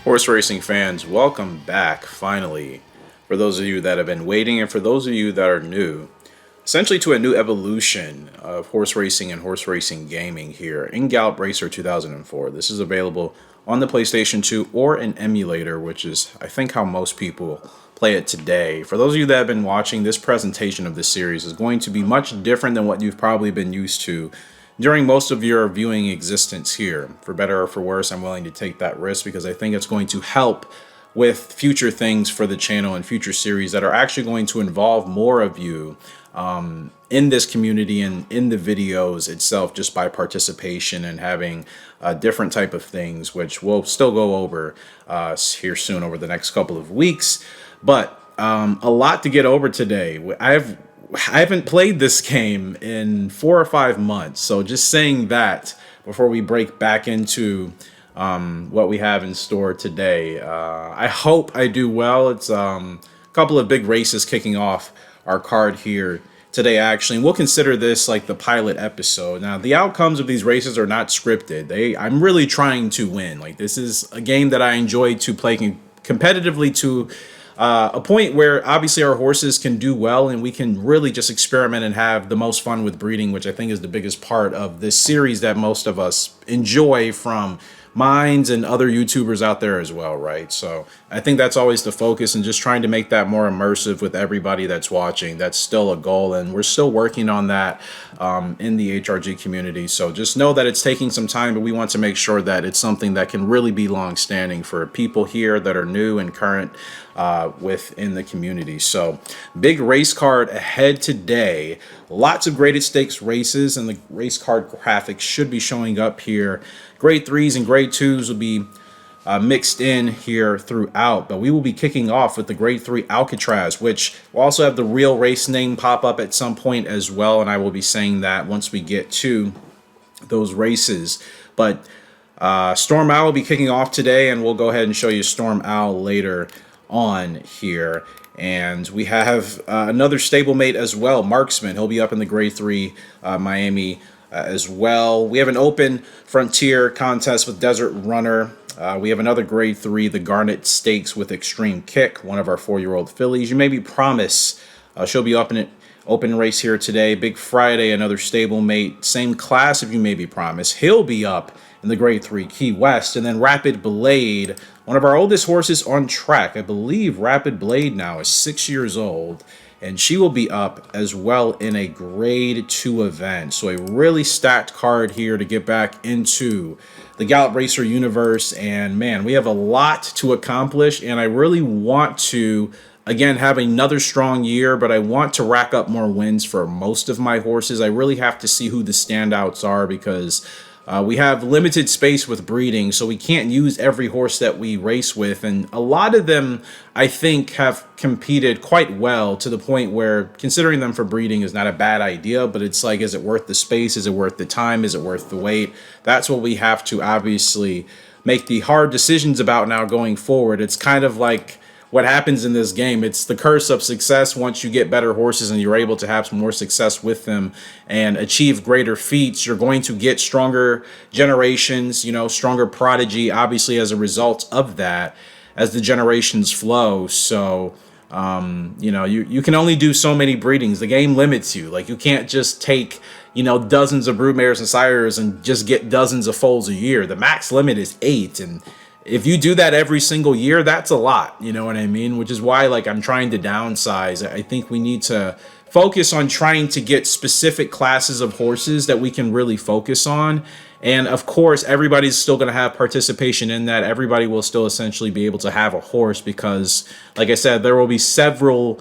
Horse racing fans, welcome back finally. For those of you that have been waiting and for those of you that are new, essentially to a new evolution of horse racing and horse racing gaming here in Gallop Racer 2004. This is available on the PlayStation 2 or an emulator, which is, I think, how most people play it today. For those of you that have been watching, this presentation of this series is going to be much different than what you've probably been used to during most of your viewing existence here. For better or for worse, I'm willing to take that risk because I think it's going to help with future things for the channel and future series that are actually going to involve more of you in this community and in the videos itself, just by participation and having different type of things, which we'll still go over here soon over the next couple of weeks. But a lot to get over today. I haven't played this game in 4 or 5 months, so just saying that before we break back into what we have in store today. I hope I do well. It's a couple of big races kicking off our card here today, actually, and we'll consider this like the pilot episode. Now, the outcomes of these races are not scripted. I'm really trying to win. Like, this is a game that I enjoy to play competitively to a point where obviously our horses can do well and we can really just experiment and have the most fun with breeding, which I think is the biggest part of this series that most of us enjoy from Minds and other YouTubers out there as well, right? So I think that's always the focus, and just trying to make that more immersive with everybody that's watching. That's still a goal, and we're still working on that in the HRG community. So just know that it's taking some time, but we want to make sure that it's something that can really be long-standing for people here that are new and current within the community. So big race card ahead today. Lots of graded stakes races, and the race card graphics should be showing up here. Grade 3s and grade 2s will be mixed in here throughout, but we will be kicking off with the grade 3 Alcatraz, which will also have the real race name pop up at some point as well, and I will be saying that once we get to those races. But Storm Owl will be kicking off today, and we'll go ahead and show you Storm Owl later on here. And we have another stablemate as well, Marksman. He'll be up in the grade 3 Miami as well. We have an open frontier contest with Desert Runner. We have another grade 3, the Garnet Stakes with Extreme Kick, one of our 4-year-old fillies. You Maybe Promise, she'll be up in an open race here today. Big Friday, another stablemate, same class of You Maybe Promise. He'll be up in the grade 3 Key West. And then Rapid Blade, one of our oldest horses on track. I believe Rapid Blade now is 6 years old, and she will be up as well in a grade 2 event. So a really stacked card here to get back into the Gallop Racer universe. And man, we have a lot to accomplish, and I really want to, again, have another strong year, but I want to rack up more wins for most of my horses. I really have to see who the standouts are, because we have limited space with breeding, so we can't use every horse that we race with. And a lot of them, I think, have competed quite well to the point where considering them for breeding is not a bad idea. But it's like, is it worth the space? Is it worth the time? Is it worth the wait? That's what we have to obviously make the hard decisions about now going forward. It's kind of like what happens in this game. It's the curse of success. Once you get better horses and you're able to have some more success with them and achieve greater feats, you're going to get stronger generations, stronger prodigy, obviously, as a result of that, as the generations flow. So, you can only do so many breedings. The game limits you. Like, you can't just take, dozens of broodmares and sires and just get dozens of foals a year. The max limit is 8, and if you do that every single year, that's a lot, you know what I mean? Which is why, I'm trying to downsize. I think we need to focus on trying to get specific classes of horses that we can really focus on. And of course, everybody's still going to have participation in that. Everybody will still essentially be able to have a horse because, like I said, there will be several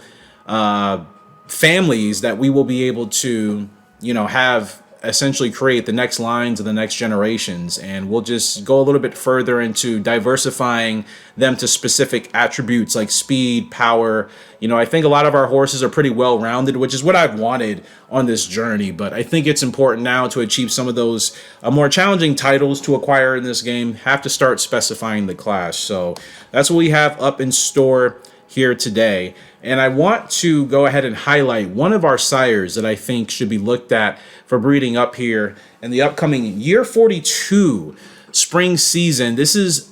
families that we will be able to, have essentially create the next lines of the next generations, and we'll just go a little bit further into diversifying them to specific attributes like speed, power. I think a lot of our horses are pretty well rounded, which is what I've wanted on this journey, but I think it's important now to achieve some of those more challenging titles to acquire in this game, have to start specifying the class. So that's what we have up in store here today. And I want to go ahead and highlight one of our sires that I think should be looked at for breeding up here in the upcoming year 42 spring season. This is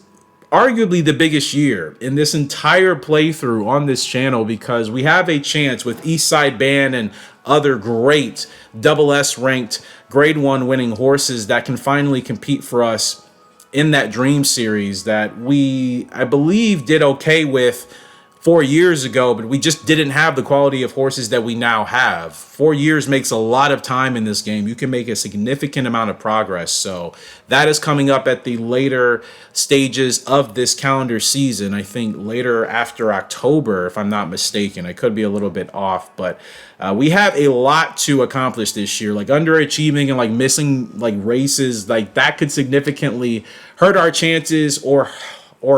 arguably the biggest year in this entire playthrough on this channel, because we have a chance with Eastside Band and other great double S ranked grade 1 winning horses that can finally compete for us in that Dream Series that we, I believe, did okay with 4 years ago, but we just didn't have the quality of horses that we now have. 4 years makes a lot of time in this game. You can make a significant amount of progress. So that is coming up at the later stages of this calendar season. I think later after October, if I'm not mistaken. I could be a little bit off, but we have a lot to accomplish this year. Like underachieving and like missing like races, like that could significantly hurt our chances or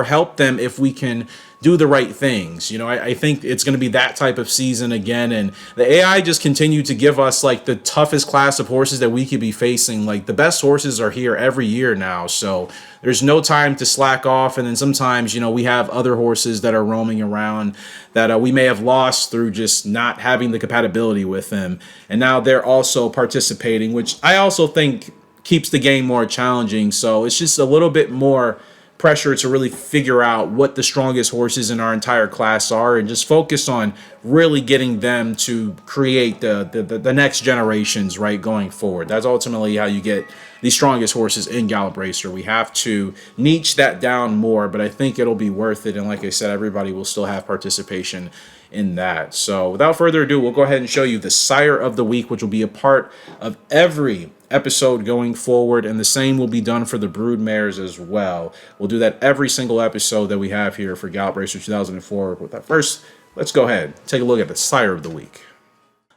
help them if we can do the right things. You know, I think it's going to be that type of season again. And the AI just continue to give us like the toughest class of horses that we could be facing. Like the best horses are here every year now. So there's no time to slack off. And then sometimes, you know, we have other horses that are roaming around that we may have lost through just not having the compatibility with them. And now they're also participating, which I also think keeps the game more challenging. So it's just a little bit more pressure to really figure out what the strongest horses in our entire class are and just focus on really getting them to create the next generations, right, going forward. That's ultimately how you get the strongest horses in Gallop Racer. We have to niche that down more, but I think it'll be worth it. And like I said, everybody will still have participation in that. So without further ado, we'll go ahead and show you the Sire of the Week, which will be a part of every episode going forward, and the same will be done for the brood mares as well. We'll do that every single episode that we have here for Gallop Racer 2004. With that first, let's go ahead and take a look at the Sire of the Week.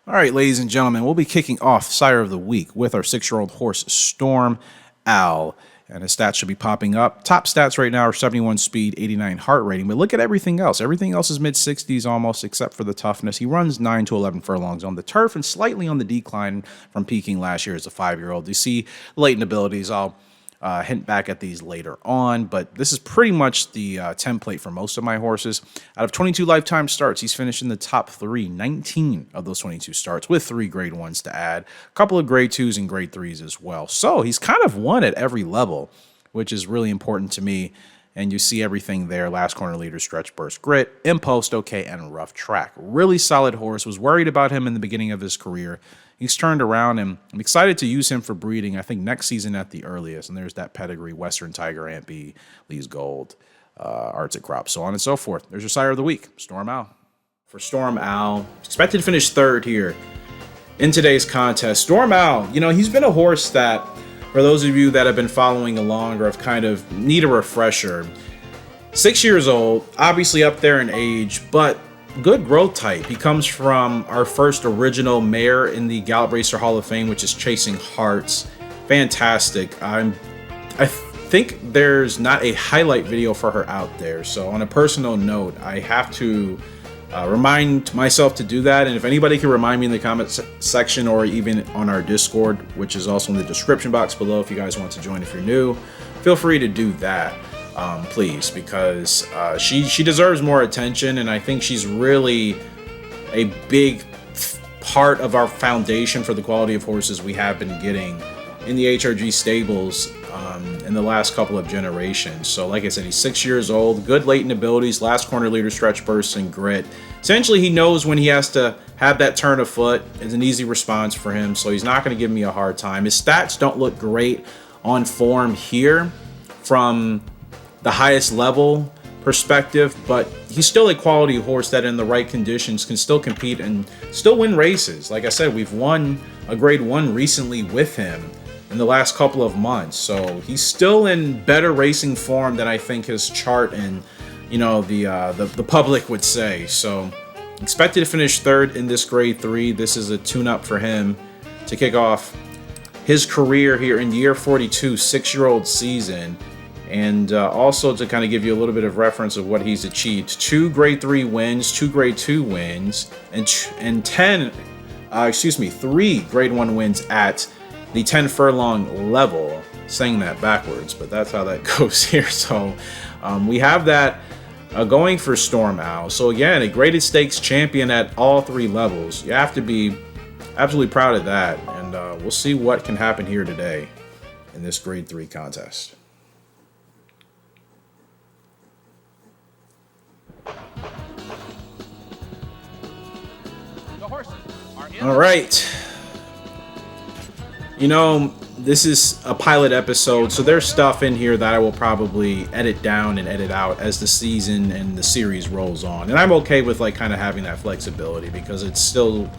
All right, ladies and gentlemen, we'll be kicking off Sire of the Week with our 6-year-old horse Storm Owl. And his stats should be popping up. Top stats right now are 71 speed, 89 heart rating. But look at everything else. Everything else is mid-60s almost, except for the toughness. He runs 9 to 11 furlongs on the turf and slightly on the decline from peaking last year as a 5-year-old. You see latent abilities. I'll hint back at these later on, but this is pretty much the template for most of my horses. Out of 22 lifetime starts, he's finished in the top 3, 19 of those 22 starts, with 3 grade 1s to add, a couple of grade 2s and grade 3s as well. So he's kind of won at every level, which is really important to me. And you see everything there: Last Corner Leader, Stretch Burst Grit, Impost OK, and Rough Track. Really solid horse. Was worried about him in the beginning of his career. He's turned around, and I'm excited to use him for breeding, I think next season at the earliest. And there's that pedigree: Western Tiger, Aunt B, Lee's Gold, Arctic Crop, so on and so forth. There's your Sire of the Week, Storm Owl. For Storm Owl, expected to finish 3rd here in today's contest. Storm Owl, you know, he's been a horse that, for those of you that have been following along or have kind of need a refresher, 6 years old, obviously up there in age, but good growth type. He comes from our first original mare in the Gallop Racer Hall of Fame, which is Chasing Hearts. Fantastic. I think there's not a highlight video for her out there. So on a personal note, I have to remind myself to do that. And if anybody can remind me in the comment section or even on our Discord, which is also in the description box below if you guys want to join if you're new, feel free to do that. Please, because she deserves more attention, and I think she's really a big part of our foundation for the quality of horses we have been getting in the HRG stables in the last couple of generations. So like I said, he's 6 years old, good latent abilities, Last Corner Leader, Stretch Burst, and Grit. Essentially, he knows when he has to have that turn of foot. It's an easy response for him, so he's not going to give me a hard time. His stats don't look great on form here from the highest level perspective, but he's still a quality horse that in the right conditions can still compete and still win races. Like I said, we've won a grade 1 recently with him in the last couple of months, so he's still in better racing form than I think his chart and, you know, the public would say. So expected to finish 3rd in this grade 3. This is a tune-up for him to kick off his career here in year 42, 6-year-old season. And also to kind of give you a little bit of reference of what he's achieved: 2 grade 3 wins, 2 grade 2 wins, and 3 grade 1 wins at the 10 furlong level. Saying that backwards, but that's how that goes here. So we have that going for Storm Owl. So again, a graded stakes champion at all 3 levels. You have to be absolutely proud of that. And we'll see what can happen here today in this grade 3 contest. All right. You know, this is a pilot episode, so there's stuff in here that I will probably edit down and edit out as the season and the series rolls on. And I'm okay with like kind of having that flexibility because it's still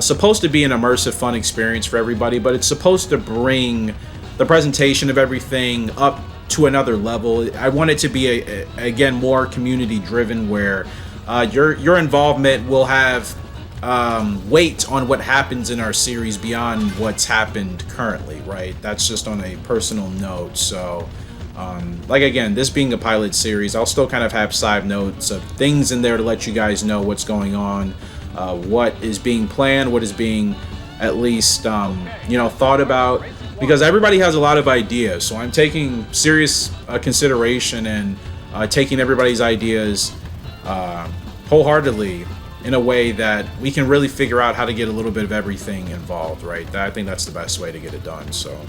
supposed to be an immersive, fun experience for everybody, but it's supposed to bring the presentation of everything up to another level. I want it to be again more community driven, where your involvement will have weight on what happens in our series beyond what's happened currently, right? That's just on a personal note. So like again, this being a pilot series, I'll still kind of have side notes of things in there to let you guys know what's going on, what is being planned, what is being at least thought about, because everybody has a lot of ideas. So I'm taking serious consideration and taking everybody's ideas wholeheartedly in a way that we can really figure out how to get a little bit of everything involved, right? I think that's the best way to get it done. So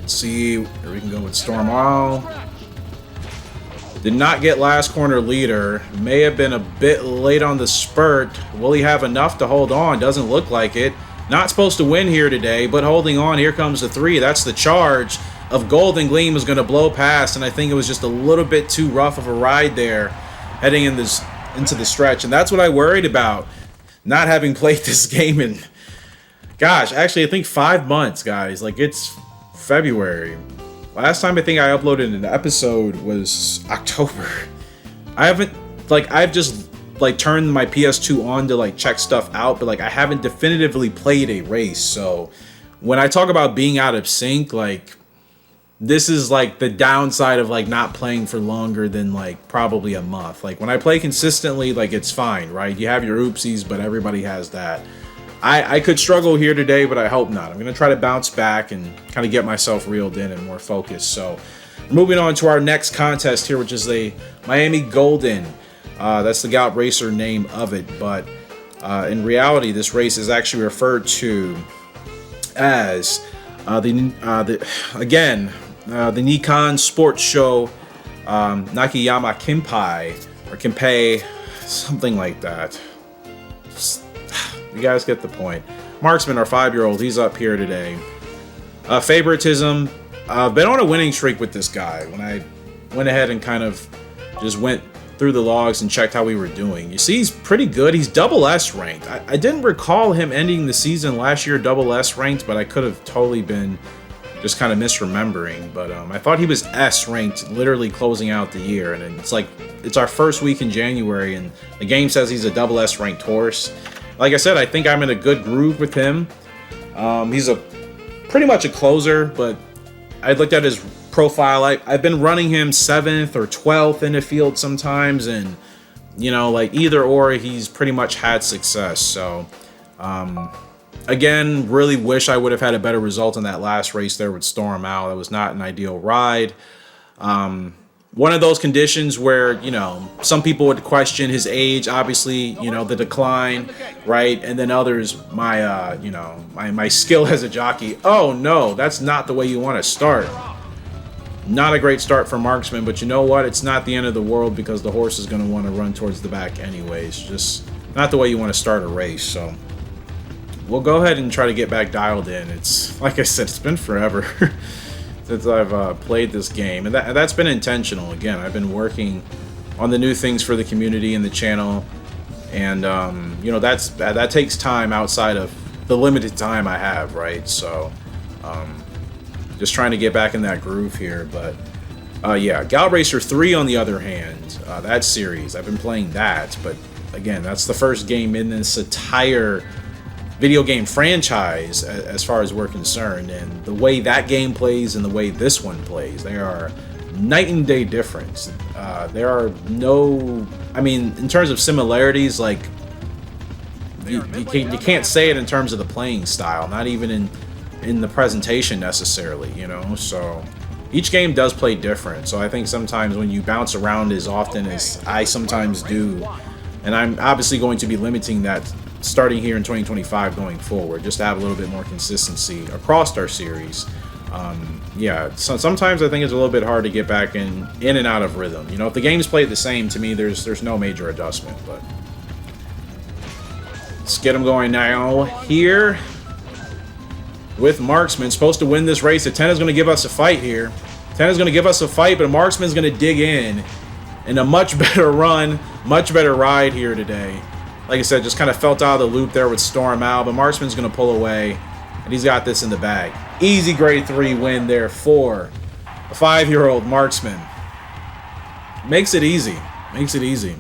let's see, here we can go with Storm Owl. Did not get last corner leader. May have been a bit late on the spurt. Will he have enough to hold on? Doesn't look like it. Not supposed to win here today, but holding on. Here comes the 3. That's the charge of Golden Gleam is going to blow past, and I think it was just a little bit too rough of a ride there heading in into the stretch, and that's what I worried about, not having played this game in, gosh, actually I think 5 months, guys. Like, it's February. Last time I think I uploaded an episode was October. I've just like turned my PS2 on to like check stuff out, but like I haven't definitively played a race. So when I talk about being out of sync, like this is like the downside of like not playing for longer than like probably a month. Like when I play consistently, like it's fine, right? You have your oopsies, but everybody has that. I could struggle here today, but I hope not. I'm going to try to bounce back and kind of get myself reeled in and more focused. So moving on to our next contest here, which is the Miami Golden. That's the Gout Racer name of it. But in reality, this race is actually referred to as the Nikon Sports Show Nakayama Kinpai, or Kinpei, something like that. You guys get the point. Marksman, our 5-year-old, he's up here today. Favoritism. I've been on a winning streak with this guy. When I went ahead and kind of just went through the logs and checked how we were doing. You see, he's pretty good. He's double S ranked. I didn't recall him ending the season last year double S ranked, but I could have totally been just kind of misremembering. But I thought he was S ranked, literally closing out the year. And it's like, it's our first week in January, and the game says he's a double S ranked horse. Like I said, I think I'm in a good groove with him. He's pretty much a closer, but I looked at his profile. I've been running him 7th or 12th in the field sometimes, and like either or, he's pretty much had success. So again, really wish I would have had a better result in that last race there with Storm Owl. That was not an ideal ride. One of those conditions where, some people would question his age, obviously, the decline, right? And then others, my skill as a jockey. Oh no, that's not the way you want to start. Not a great start for Marksman, but you know what? It's not the end of the world, because the horse is going to want to run towards the back anyways. Just not the way you want to start a race. So we'll go ahead and try to get back dialed in. It's, like I said, it's been forever since I've played this game, and that's been intentional. Again, I've been working on the new things for the community and the channel, and that takes time outside of the limited time I have, right? So just trying to get back in that groove here. But yeah, Gout Racer 3 on the other hand, that series, I've been playing that, but again, that's the first game in this entire video game franchise as far as we're concerned, and the way that game plays and the way this one plays, they are night and day difference. There are no, in terms of similarities, like you can't say it in terms of the playing style, not even in the presentation necessarily, so each game does play different. So I think sometimes when you bounce around as often as I sometimes do, and I'm obviously going to be limiting that starting here in 2025 going forward, just to have a little bit more consistency across our series. Yeah, so sometimes I think it's a little bit hard to get back in and out of rhythm. If the game's played the same, to me, there's no major adjustment. But Let's get him going now here with Marksman. Supposed to win this race. Atena's going to give us a fight here. Atena's going to give us a fight, but Marksman's going to dig in a much better run, much better ride here today. Like I said, just kind of felt out of the loop there with Storm Owl, but Marksman's going to pull away, and he's got this in the bag. Easy grade 3 win there for a 5-year-old Marksman. Makes it easy. Makes it easy.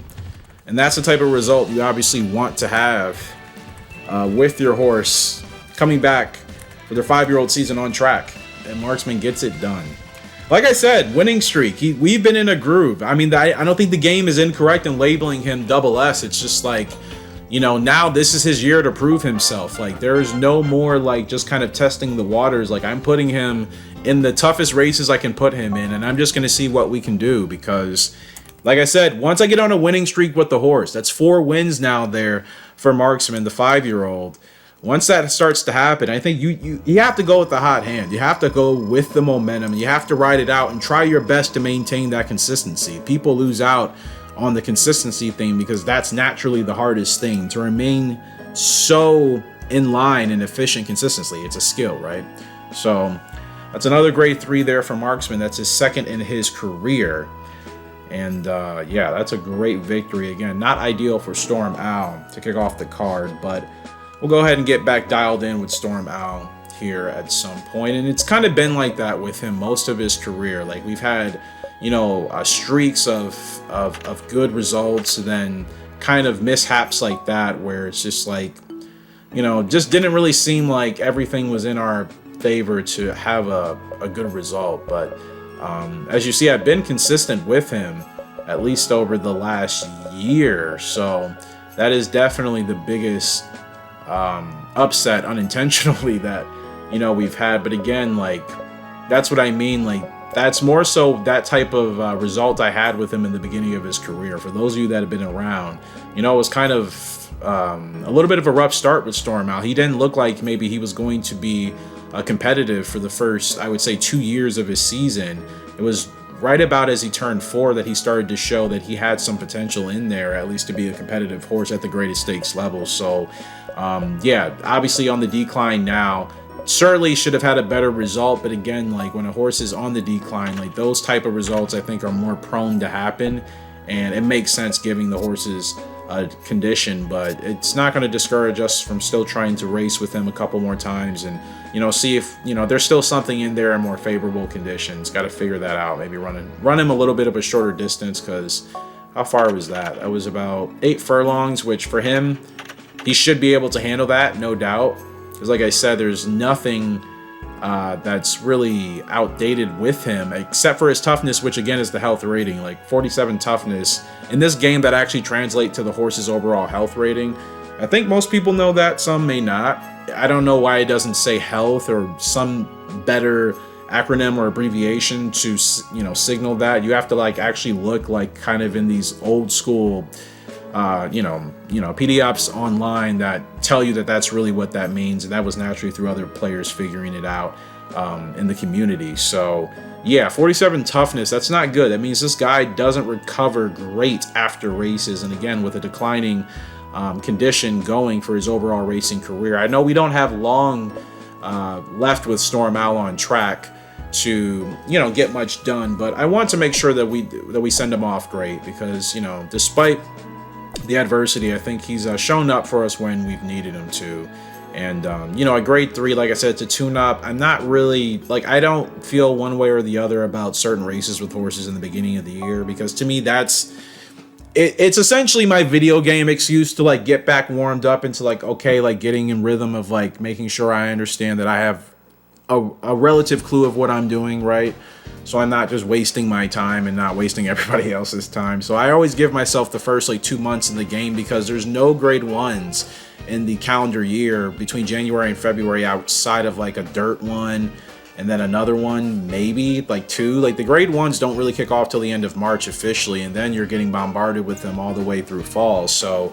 And that's the type of result you obviously want to have with your horse coming back for their 5-year-old season on track. And Marksman gets it done. Like I said, winning streak. We've been in a groove. I mean, I don't think the game is incorrect in labeling him double S. It's just like, you know, now this is his year to prove himself. Like, there is no more like just kind of testing the waters. Like, I'm putting him in the toughest races I can put him in, and I'm just going to see what we can do because, like I said, once I get on a winning streak with the horse, that's 4 wins now there for Marksman, the 5-year-old. Once that starts to happen, I think you have to go with the hot hand. You have to go with the momentum. You have to ride it out and try your best to maintain that consistency. People lose out on the consistency thing because that's naturally the hardest thing, to remain so in line and efficient consistently. It's a skill, right? So that's another grade 3 there for Marksman. That's his 2nd in his career. And yeah, that's a great victory. Again, not ideal for Storm Owl to kick off the card, but we'll go ahead and get back dialed in with Storm Owl here at some point. And it's kind of been like that with him most of his career. Like, we've had, you know, streaks of good results, and then kind of mishaps like that where it's just like, you know, just didn't really seem like everything was in our favor to have a good result. But as you see, I've been consistent with him at least over the last year. So that is definitely the biggest upset unintentionally that, you know, we've had. But again, like, that's what I mean. Like, that's more so that type of result I had with him in the beginning of his career. For those of you that have been around, you know, it was kind of a little bit of a rough start with Storm Owl. He didn't look like maybe he was going to be competitive for the first, I would say, 2 years of his season. It was right about as he turned 4 that he started to show that he had some potential in there, at least to be a competitive horse at the greatest stakes level. So yeah, obviously on the decline now. Certainly should have had a better result, but again, like, when a horse is on the decline, like, those type of results I think are more prone to happen, and it makes sense giving the horses a condition. But it's not going to discourage us from still trying to race with him a couple more times and, you know, see if, you know, there's still something in there in more favorable conditions. Got to figure that out. Maybe run him a little bit of a shorter distance, because how far was that? That was about 8 furlongs, which for him, he should be able to handle that, no doubt. Because like I said, there's nothing that's really outdated with him, except for his toughness, which again is the health rating. Like 47 toughness in this game, that actually translates to the horse's overall health rating. I think most people know that, some may not. I don't know why it doesn't say health or some better acronym or abbreviation to, you know, signal that. You have to like actually look like kind of in these old school you know, PDFs online that tell you that that's really what that means, and that was naturally through other players figuring it out in the community. So yeah, 47 toughness, that's not good. That means this guy doesn't recover great after races, and again, with a declining condition going for his overall racing career. I know we don't have long left with Storm Owl on track to, you know, get much done, but I want to make sure that we send him off great, because, you know, despite the adversity, I think he's shown up for us when we've needed him to. And you know, a grade 3, like I said, to tune up. I'm not really, like, I don't feel one way or the other about certain races with horses in the beginning of the year, because to me that's it's essentially my video game excuse to like get back warmed up into like, okay, like getting in rhythm of like making sure I understand that I have a relative clue of what I'm doing, right? So I'm not just wasting my time and not wasting everybody else's time. So I always give myself the first like 2 months in the game, because there's no grade 1s in the calendar year between January and February outside of like a dirt one and then another one, maybe like 2. Like the grade 1s don't really kick off till the end of March officially, and then you're getting bombarded with them all the way through fall. So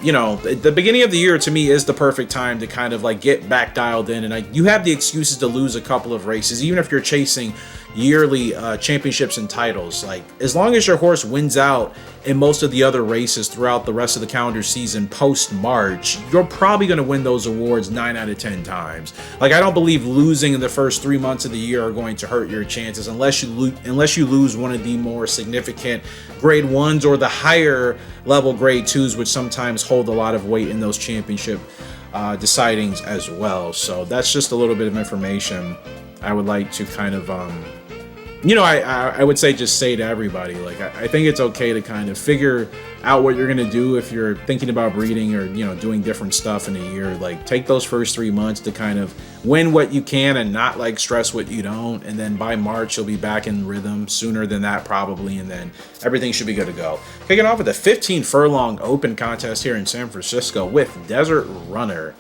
you know, the beginning of the year to me is the perfect time to kind of like get back dialed in, and you have the excuses to lose a couple of races, even if you're chasing, yearly championships and titles. Like, as long as your horse wins out in most of the other races throughout the rest of the calendar season post March, you're probably going to win those awards 9 out of 10 times. Like, I don't believe losing in the first 3 months of the year are going to hurt your chances unless you lose one of the more significant grade 1s or the higher level grade 2s, which sometimes hold a lot of weight in those championship decidings as well. So that's just a little bit of information I would like to kind of I would say just say to everybody, like, I think it's okay to kind of figure out what you're going to do if you're thinking about breeding or, doing different stuff in a year. Like, take those first 3 months to kind of win what you can and not, like, stress what you don't. And then by March, you'll be back in rhythm sooner than that probably. And then everything should be good to go. Kicking off with the 15 furlong open contest here in San Francisco with Desert Runner.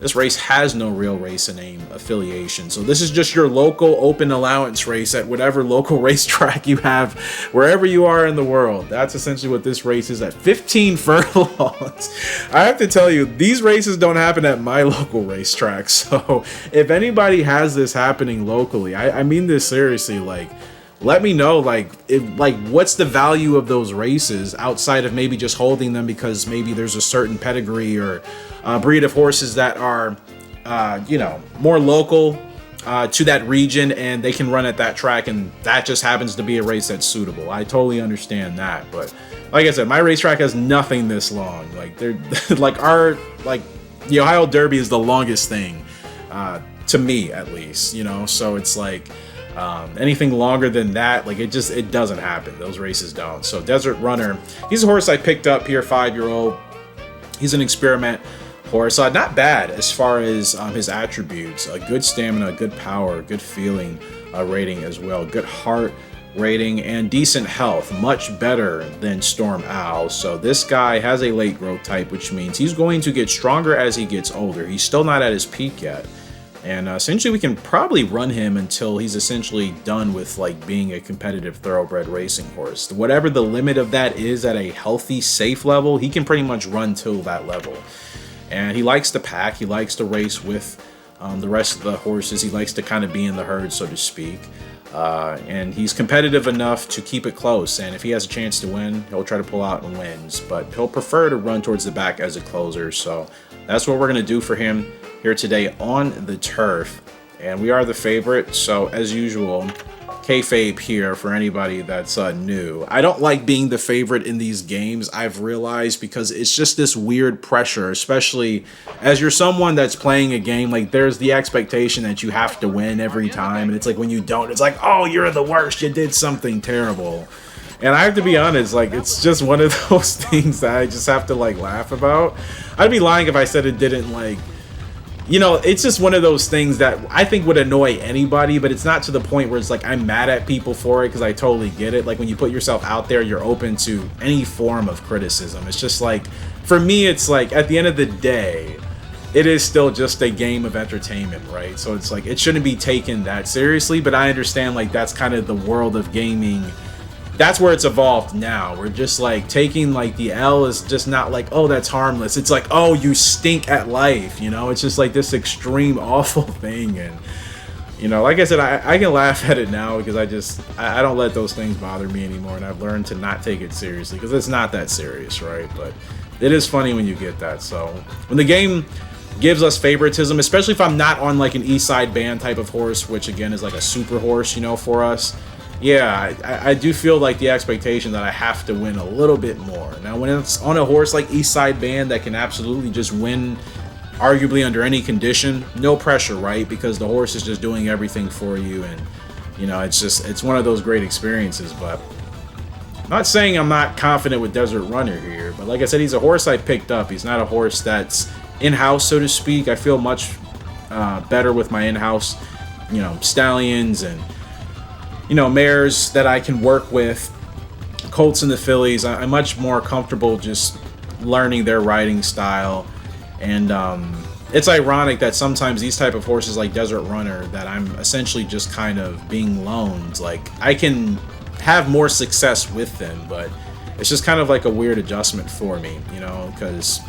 This race has no real race name affiliation, so this is just your local open allowance race at whatever local racetrack you have wherever you are in the world. That's essentially what this race is at 15 furlongs. I have to tell you, these races don't happen at my local racetrack, so if has this happening locally, I mean this seriously, like, let me know, what's the value of those races outside of maybe just holding them because maybe there's a certain pedigree or breed of horses that are, more local to that region and they can run at that track, and that just happens to be a race that's suitable. I totally understand that, but like I said, my racetrack has nothing this long. Like, they're the Ohio Derby is the longest thing to me, at least, so it's like. Anything longer than that, like, it doesn't happen. Those races don't. So Desert Runner, he's a horse I picked up here, 5-year-old. He's an experiment horse. Not bad as far as his attributes. Good stamina, good power, good feeling rating as well. Good heart rating and decent health. Much better than Storm Owl. So this guy has a late growth type, which means he's going to get stronger as he gets older. He's still not at his peak yet. And essentially, we can probably run him until he's essentially done with, like, being a competitive thoroughbred racing horse. Whatever the limit of that is at a healthy, safe level, he can pretty much run till that level. And he likes to pack. He likes to race with the rest of the horses. He likes to kind of be in the herd, so to speak. And he's competitive enough to keep it close. And if he has a chance to win, he'll try to pull out and wins. But he'll prefer to run towards the back as a closer. So that's what we're going to do for him here today on the turf. And we are the favorite. So as usual, kayfabe here for anybody that's new. I don't like being the favorite in these games, I've realized, because it's just this weird pressure, especially as you're someone that's playing a game. Like, there's the expectation that you have to win every time, and it's like when you don't, it's like, oh, you're the worst, you did something terrible. And I have to be honest, like, it's just one of those things that I just have to, like, laugh about. I'd be lying if I said it didn't, like, it's just one of those things that I think would annoy anybody, but it's not to the point where it's like I'm mad at people for it, because I totally get it. Like, when you put yourself out there, you're open to any form of criticism. It's just like, for me, it's like, at the end of the day, it is still just a game of entertainment, right? So it's like, it shouldn't be taken that seriously, but I understand, like, that's kind of the world of gaming. That's where it's evolved now. We're just like taking, like, the L is just not like, oh, that's harmless. It's like, oh, you stink at life, It's just like this extreme awful thing. And, like I said, I can laugh at it now because I don't let those things bother me anymore. And I've learned to not take it seriously because it's not that serious, right? But it is funny when you get that. So when the game gives us favoritism, especially if I'm not on, like, an East Side Band type of horse, which again is like a super horse, for us. Yeah, I do feel like the expectation that I have to win a little bit more. Now, when it's on a horse like East Side Band that can absolutely just win, arguably under any condition, no pressure, right? Because the horse is just doing everything for you, and it's one of those great experiences. But I'm not saying I'm not confident with Desert Runner here, but like I said, he's a horse I picked up. He's not a horse that's in-house, so to speak. I feel much better with my in-house, stallions and mares that I can work with, colts and the fillies. I'm much more comfortable just learning their riding style. And it's ironic that sometimes these type of horses like Desert Runner that I'm essentially just kind of being loaned, like, I can have more success with them, but it's just kind of like a weird adjustment for me, because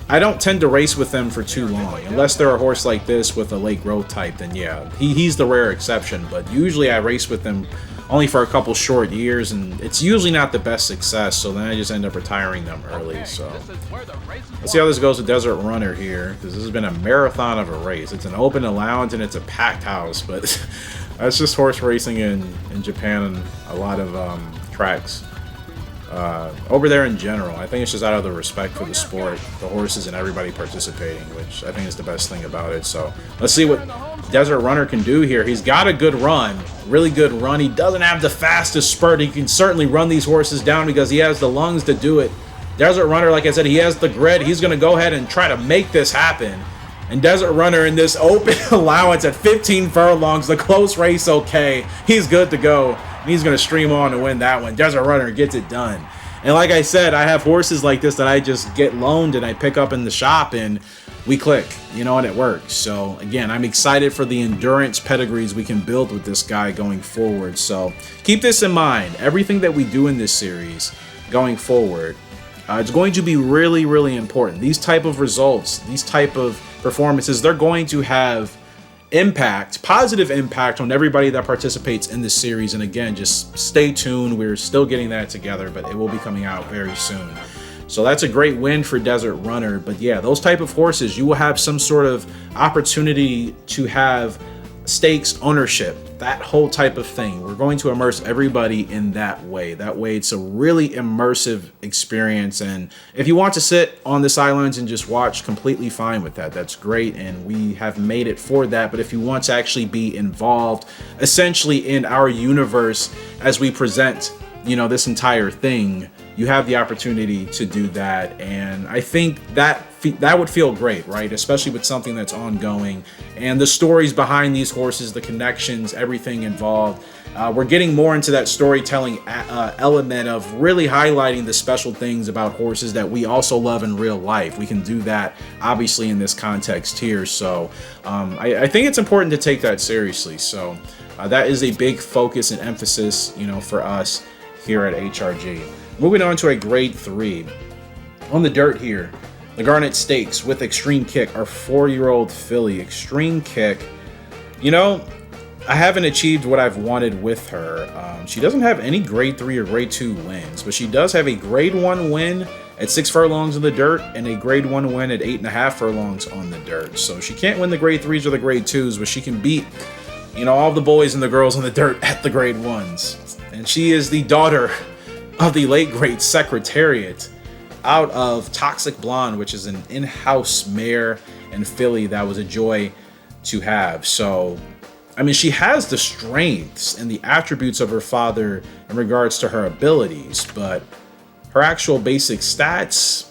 I don't tend to race with them for too long. Unless they're a horse like this with a late growth type, then yeah, he's the rare exception. But usually I race with them only for a couple short years, and it's usually not the best success, so then I just end up retiring them early. So let's see how this goes with Desert Runner here, because this has been a marathon of a race. It's an open allowance and it's a packed house, but that's just horse racing in Japan and a lot of tracks over there in general. I think it's just out of the respect for the sport, the horses, and everybody participating, which I think is the best thing about it. So let's see what Desert Runner can do here. He's got a good run, really good run. He doesn't have the fastest spurt. He can certainly run these horses down because he has the lungs to do it. Desert Runner, like I said, he has the grit. He's going to go ahead and try to make this happen. And Desert Runner in this open allowance at 15 furlongs, the close race okay. He's good to go. And he's going to stream on to win that one. Desert Runner gets it done. And like I said, I have horses like this that I just get loaned and I pick up in the shop and we click, and it works. So again, I'm excited for the endurance pedigrees we can build with this guy going forward. So keep this in mind. Everything that we do in this series going forward, it's going to be really, really important. These type of results, these type of performances, they're going to have impact, positive impact on everybody that participates in this series. And again, just stay tuned. We're still getting that together, but it will be coming out very soon. So that's a great win for Desert Runner. But yeah, those type of horses, you will have some sort of opportunity to have stakes ownership, that whole type of thing. We're going to immerse everybody in that way. That way it's a really immersive experience. And if you want to sit on the sidelines and just watch, completely fine with that. That's great. And we have made it for that. But if you want to actually be involved essentially in our universe as we present, this entire thing, you have the opportunity to do that. And I think that would feel great, right? Especially with something that's ongoing and the stories behind these horses, the connections, everything involved. We're getting more into that storytelling element of really highlighting the special things about horses that we also love in real life. We can do that obviously in this context here. So I think it's important to take that seriously. So that is a big focus and emphasis, for us here at HRG. Moving on to a grade 3. On the dirt here, the Garnet Stakes with Extreme Kick, our 4-year-old filly. Extreme Kick, I haven't achieved what I've wanted with her. She doesn't have any grade 3 or grade 2 wins, but she does have a grade 1 win at 6 furlongs on the dirt and a grade 1 win at 8.5 furlongs on the dirt. So she can't win the grade 3s or the grade 2s, but she can beat, all the boys and the girls on the dirt at the grade 1s. And she is the daughter of the late great Secretariat out of Toxic Blonde, which is an in-house mare and filly that was a joy to have. So, she has the strengths and the attributes of her father in regards to her abilities, but her actual basic stats,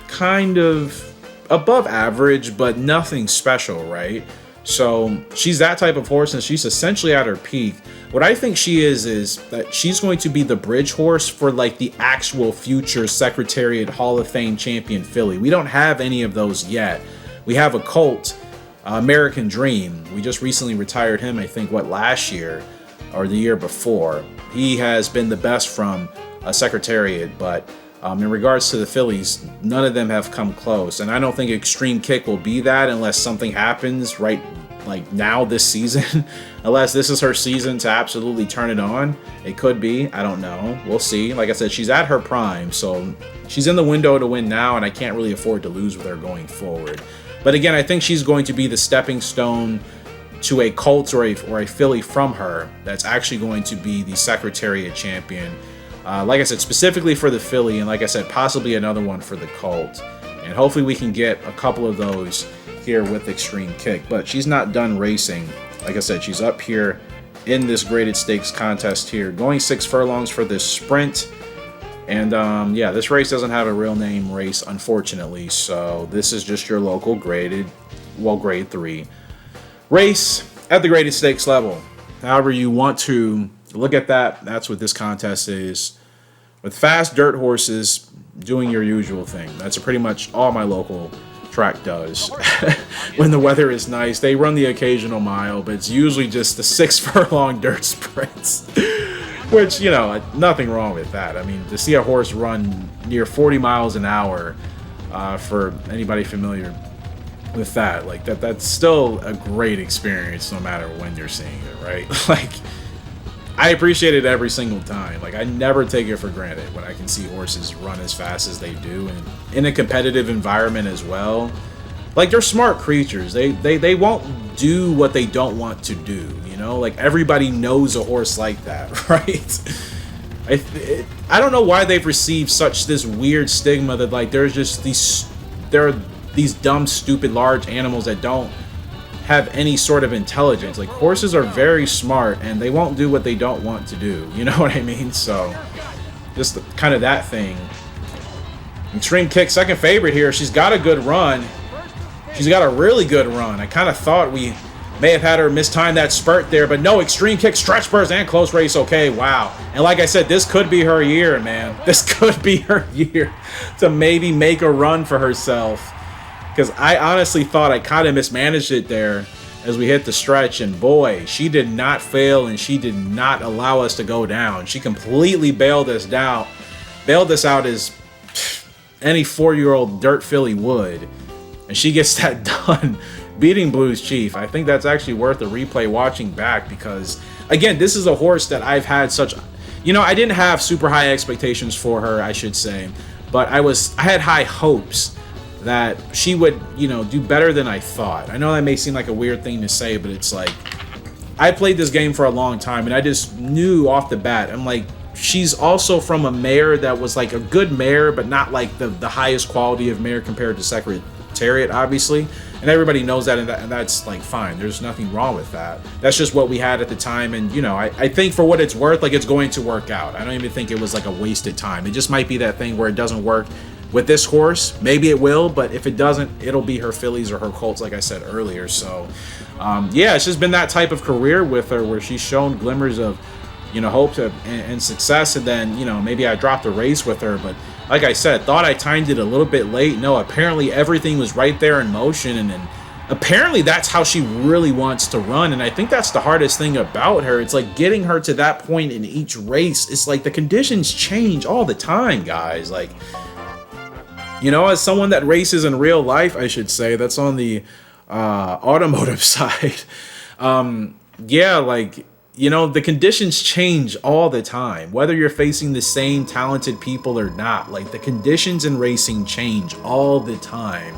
kind of above average, but nothing special, right? So she's that type of horse, and she's essentially at her peak. What I think she is that she's going to be the bridge horse for the actual future Secretariat Hall of Fame champion filly. We don't have any of those yet. We have a colt, American Dream. We just recently retired him, I think, last year or the year before. He has been the best from Secretariat, but in regards to the fillies, none of them have come close. And I don't think Extreme Kick will be that unless something happens right now this season. Unless this is her season to absolutely turn it on. It could be. I don't know. We'll see. Like I said, she's at her prime. So she's in the window to win now, and I can't really afford to lose with her going forward. But again, I think she's going to be the stepping stone to a colt or a filly from her that's actually going to be the Secretariat champion. Like I said, specifically for the filly, and like I said, possibly another one for the colt. And hopefully we can get a couple of those here with Extreme Kick. But she's not done racing. Like I said, she's up here in this graded stakes contest here, going 6 furlongs for this sprint. And yeah, this race doesn't have a real name race, unfortunately. So this is just your local grade 3 race at the graded stakes level. However you want to look at that, that's what this contest is. With fast dirt horses doing your usual thing. That's pretty much all my local track does. When the weather is nice, they run the occasional mile, but it's usually just the 6 furlong dirt sprints. Which, nothing wrong with that. To see a horse run near 40 miles an hour For anybody familiar with that, like that's still a great experience no matter when you're seeing it, right? Like, I appreciate it every single time. Like, I never take it for granted when I can see horses run as fast as they do, and in a competitive environment as well. Like, they're smart creatures. They won't do what they don't want to do, you know? Like, everybody knows a horse like that, right? I don't know why they've received such this weird stigma that, like, there are these dumb, stupid, large animals that don't have any sort of intelligence. Like, horses are very smart and they won't do what they don't want to do. You know what I mean? So, just kind of that thing. Extreme Kick, second favorite here. She's got a good run. She's got a really good run. I kind of thought we may have had her mistime that spurt there, but no, Extreme Kick, stretch burst, and close race. Okay, wow. And like I said, this could be her year, man. This could be her year to maybe make a run for herself. Because I honestly thought I kind of mismanaged it there as we hit the stretch, and boy, she did not fail, and she did not allow us to go down. She completely bailed us out as any 4-year-old dirt filly would, and she gets that done beating Blues Chief. I think that's actually worth a replay watching back, because again, this is a horse that I've had such, I didn't have super high expectations for her, I should say, but I had high hopes that she would, do better than I thought. I know that may seem like a weird thing to say, but it's like, I played this game for a long time, and I just knew off the bat, I'm like, she's also from a mare that was like a good mare, but not like the highest quality of mare compared to Secretariat, obviously. And everybody knows that, and that's like fine. There's nothing wrong with that. That's just what we had at the time, and I think for what it's worth, like, it's going to work out. I don't even think it was like a wasted time. It just might be that thing where it doesn't work with this horse. Maybe it will, but if it doesn't, it'll be her fillies or her colts, like I said earlier. So, yeah, it's just been that type of career with her where she's shown glimmers of, hope and success, and then, maybe I dropped a race with her, but like I said, thought I timed it a little bit late. No, apparently everything was right there in motion, and then apparently that's how she really wants to run, and I think that's the hardest thing about her. It's like getting her to that point in each race. It's like the conditions change all the time, guys. Like, as someone that races in real life, I should say, that's on the automotive side, yeah, like, the conditions change all the time, whether you're facing the same talented people or not. Like, the conditions in racing change all the time.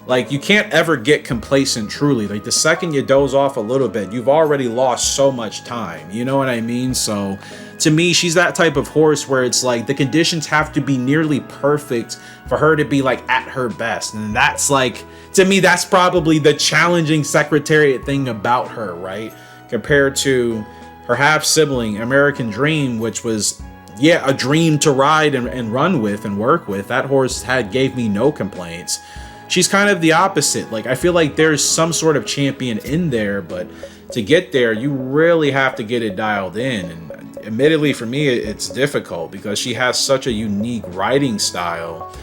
Like, you can't ever get complacent, truly. Like, the second you doze off a little bit, you've already lost so much time. You know what I mean? So, to me, she's that type of horse where it's like the conditions have to be nearly perfect for her to be like at her best. And that's like, to me, that's probably the challenging Secretariat thing about her, right? Compared to her half sibling, American Dream, which was, yeah, a dream to ride and run with and work with. That horse gave me no complaints. She's kind of the opposite. Like, I feel like there's some sort of champion in there, but to get there, you really have to get it dialed in. And admittedly, for me, it's difficult because she has such a unique riding style.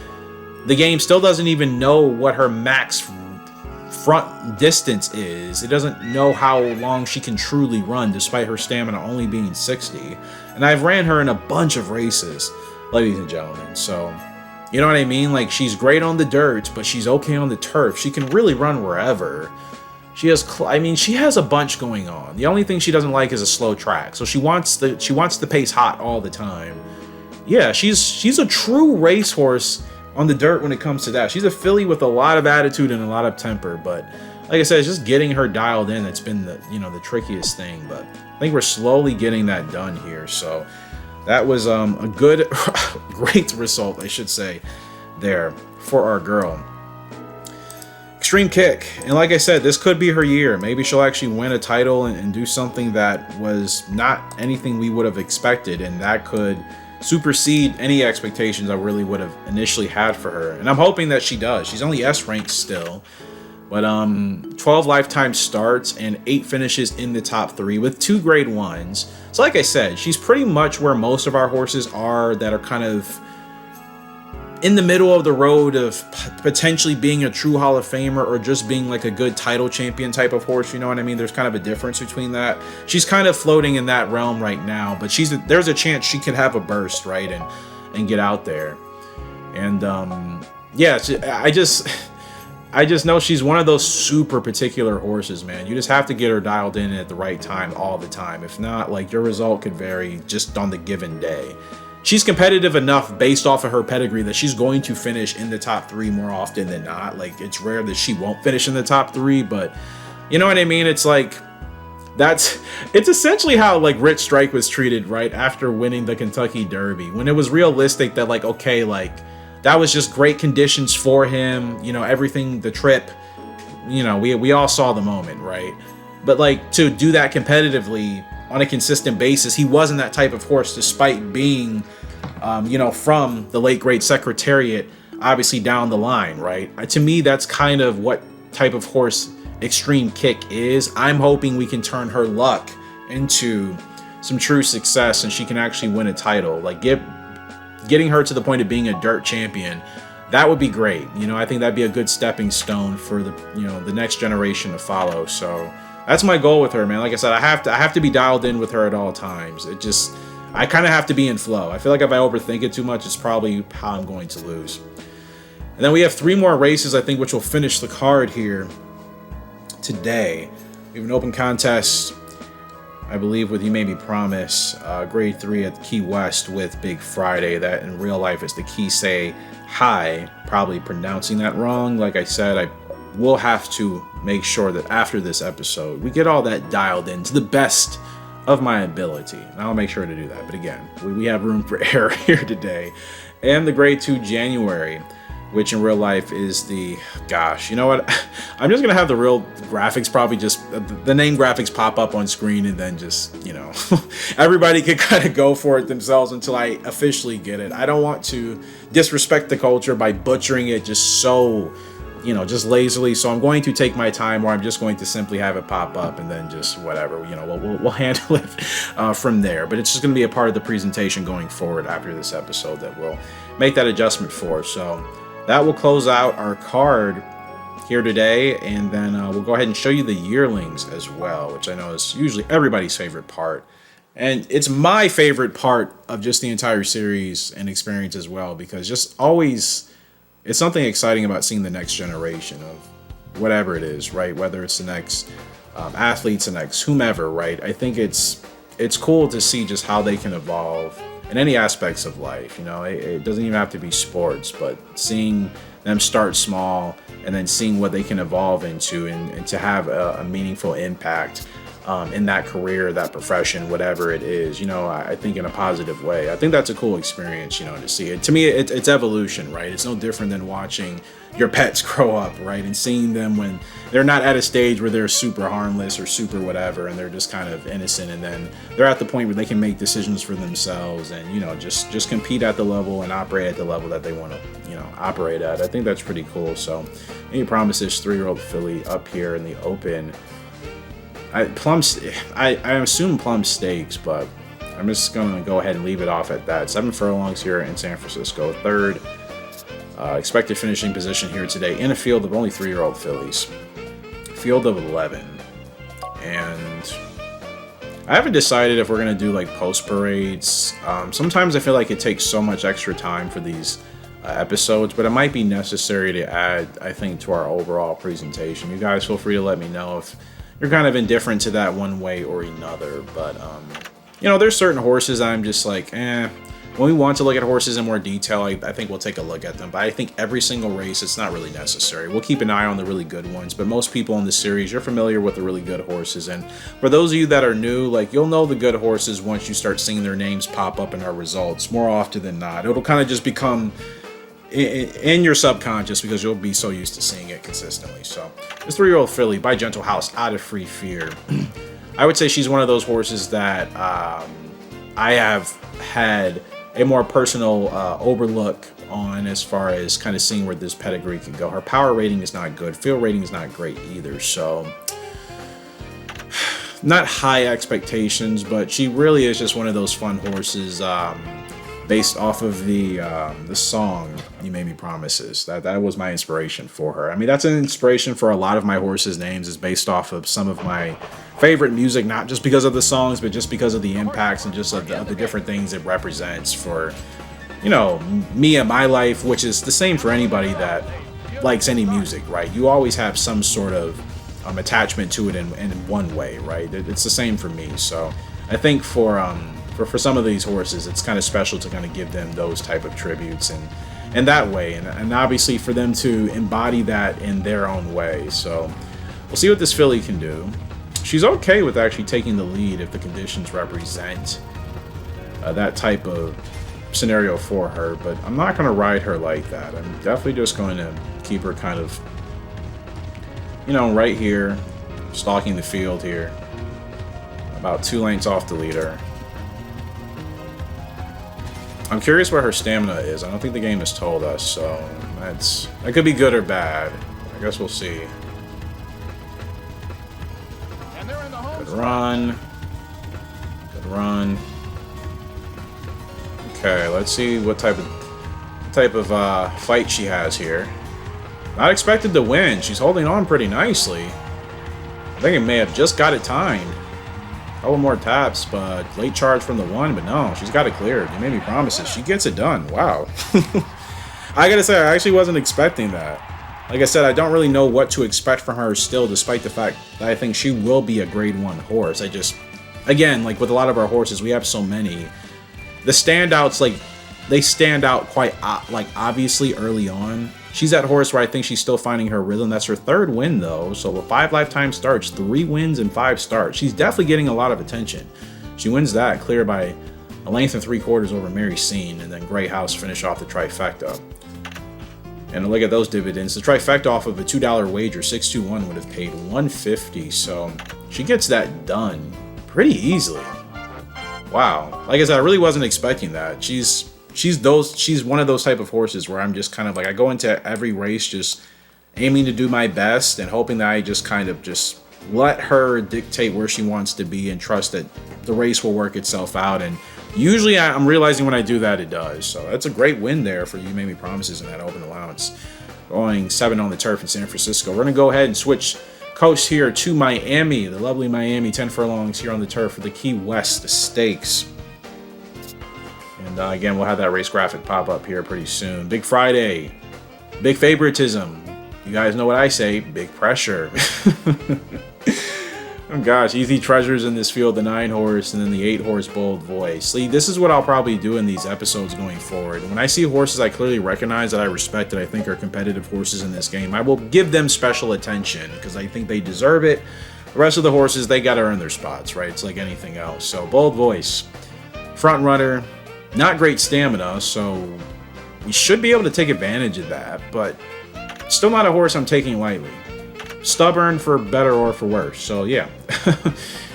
The game still doesn't even know what her max front distance is. It doesn't know how long she can truly run, despite her stamina only being 60. And I've ran her in a bunch of races, ladies and gentlemen. So, you know what I mean? Like, she's great on the dirt, but she's okay on the turf. She can really run wherever. She has a bunch going on. The only thing she doesn't like is a slow track. So she wants the pace hot all the time. Yeah, she's a true racehorse on the dirt when it comes to that. She's a filly with a lot of attitude and a lot of temper, but like I said, it's just getting her dialed in that's been the trickiest thing. But I think we're slowly getting that done here. So that was a good, great result, I should say, there for our girl. Extreme Kick. And like I said, this could be her year. Maybe she'll actually win a title and do something that was not anything we would have expected, and that could supersede any expectations I really would have initially had for her. And I'm hoping that she does. She's only S ranked still, but 12 lifetime starts and 8 finishes in the top 3 with 2 grade 1s. So like I said, she's pretty much where most of our horses are that are kind of in the middle of the road of potentially being a true Hall of Famer or just being like a good title champion type of horse. You know what I mean? There's kind of a difference between that. She's kind of floating in that realm right now, but there's a chance she could have a burst, right, and get out there. And yeah, I just know she's one of those super particular horses, man. You just have to get her dialed in at the right time all the time. If not, like, your result could vary just on the given day. She's competitive enough based off of her pedigree that she's going to finish in the top three more often than not. Like, it's rare that she won't finish in the top three, but you know what I mean? It's like, it's essentially how like Rich Strike was treated right after winning the Kentucky Derby, when it was realistic that, like, okay, like, that was just great conditions for him, you know, everything, the trip, you know, we all saw the moment, right? But like, to do that competitively on a consistent basis, he wasn't that type of horse, despite being you know, from the late great Secretariat, obviously down the line, right? To me, that's kind of what type of horse Extreme Kick is. I'm hoping we can turn her luck into some true success and she can actually win a title. Like, getting her to the point of being a dirt champion, that would be great. You know, I think that'd be a good stepping stone for the, you know, the next generation to follow. So that's my goal with her, man. Like I said, I have to be dialed in with her at all times. I kind of have to be in flow. I feel like if I overthink it too much, it's probably how I'm going to lose. And then we have 3 more races, I think, which will finish the card here today. We have an open contest, I believe, with You Made Me Promise, grade 3 at Key West with Big Friday. That in real life is the Key Say High. Probably pronouncing that wrong. Like I said, I will have to make sure that after this episode, we get all that dialed in to the best of my ability. And I'll make sure to do that. But again, we have room for error here today. And the grade 2 January, which in real life is the, gosh, you know what? I'm just going to have the real graphics, probably just the name graphics pop up on screen, and then just, you know, everybody can kind of go for it themselves until I officially get it. I don't want to disrespect the culture by butchering it just so, you know, just lazily. So I'm going to take my time, where I'm just going to simply have it pop up and then just whatever, you know, we'll handle it from there. But it's just going to be a part of the presentation going forward after this episode that we'll make that adjustment for. So that will close out our card here today, and then we'll go ahead and show you the yearlings as well, which I know is usually everybody's favorite part. And it's my favorite part of just the entire series and experience as well, because just always, it's something exciting about seeing the next generation of whatever it is, right? Whether it's the next athletes, the next whomever, right? I think it's cool to see just how they can evolve in any aspects of life. You know, it doesn't even have to be sports, but seeing them start small and then seeing what they can evolve into, and to have a meaningful impact in that career, that profession, whatever it is, you know, I think in a positive way. I think that's a cool experience, you know, to see it. To me, it's evolution, right? It's no different than watching your pets grow up, right? And seeing them when they're not at a stage where they're super harmless or super whatever, and they're just kind of innocent, and then they're at the point where they can make decisions for themselves and, you know, just compete at the level and operate at the level that they want to, you know, operate at. I think that's pretty cool. So any promise this 3-year-old filly up here in the open. I assume Plum Stakes, but I'm just going to go ahead and leave it off at that. 7 furlongs here in San Francisco. 3rd expected finishing position here today in a field of only 3-year-old fillies. Field of 11. And I haven't decided if we're going to do like post parades. Sometimes I feel like it takes so much extra time for these episodes, but it might be necessary to add, I think, to our overall presentation. You guys feel free to let me know if you're kind of indifferent to that one way or another. But you know, there's certain horses I'm just like, when we want to look at horses in more detail, I think we'll take a look at them. But I think every single race, it's not really necessary. We'll keep an eye on the really good ones, but most people in the series, you're familiar with the really good horses. And for those of you that are new, like, you'll know the good horses once you start seeing their names pop up in our results more often than not. It'll kind of just become in your subconscious because you'll be so used to seeing it consistently. So this 3-year-old filly by Gentle House out of Free Fear, I would say she's one of those horses that I have had a more personal overlook on, as far as kind of seeing where this pedigree can go. Her power rating is not good, field rating is not great either, so not high expectations, but she really is just one of those fun horses based off of the song You Made Me Promises. That was my inspiration for her. I mean, that's an inspiration for a lot of my horses' names, is based off of some of my favorite music, not just because of the songs, but just because of the impacts and just of the different things it represents for you know, me and my life, which is the same for anybody that likes any music, right? You always have some sort of attachment to it in one way, right? It's the same for me. So I think for some of these horses, it's kind of special to kind of give them those type of tributes and that way, and obviously for them to embody that in their own way. So we'll see what this filly can do. She's okay with actually taking the lead if the conditions represent that type of scenario for her, but I'm not going to ride her like that. I'm definitely just going to keep her kind of, you know, right here, stalking the field here, about 2 lengths off the leader. I'm curious what her stamina is. I don't think the game has told us, so that could be good or bad. I guess we'll see. Good run. Good run. Okay, let's see what type of fight she has here. Not expected to win. She's holding on pretty nicely. I think it may have just got it timed. A couple more taps, but late charge from the 1, but no, she's got it cleared. You made me promises. She gets it done. Wow. I gotta say, I actually wasn't expecting that. Like I said, I don't really know what to expect from her still, despite the fact that I think she will be a grade 1 horse. Again, like with a lot of our horses, we have so many. The standouts, like, they stand out quite, obviously early on. She's that horse where I think she's still finding her rhythm. That's her 3rd win, though. So with 5 lifetime starts, 3 wins and 5 starts. She's definitely getting a lot of attention. She wins that clear by a length and 3/4 over Mary Scene, and then Grey House finish off the trifecta. And look at those dividends. The trifecta off of a $2 wager, 621, would have paid $150. So she gets that done pretty easily. Wow. Like I said, I really wasn't expecting that. She's one of those type of horses where I'm just kind of like, I go into every race just aiming to do my best and hoping that I just kind of just let her dictate where she wants to be and trust that the race will work itself out. And usually I'm realizing when I do that, it does. So that's a great win there for You Made Me Promises in that open allowance. Going 7 on the turf in San Francisco. We're going to go ahead and switch coast here to Miami, the lovely Miami, 10 furlongs here on the turf for the Key West Stakes. And again, we'll have that race graphic pop up here pretty soon. Big Friday, big favoritism. You guys know what I say, big pressure. Oh gosh, Easy Treasures in this field, the 9 horse, and then the 8 horse Bold Voice. See, this is what I'll probably do in these episodes going forward. When I see horses I clearly recognize that I respect, that I think are competitive horses in this game, I will give them special attention because I think they deserve it. The rest of the horses, they gotta earn their spots, right? It's like anything else. So Bold Voice, front runner, not great stamina, so we should be able to take advantage of that, but still not a horse I'm taking lightly. Stubborn for better or for worse, so yeah.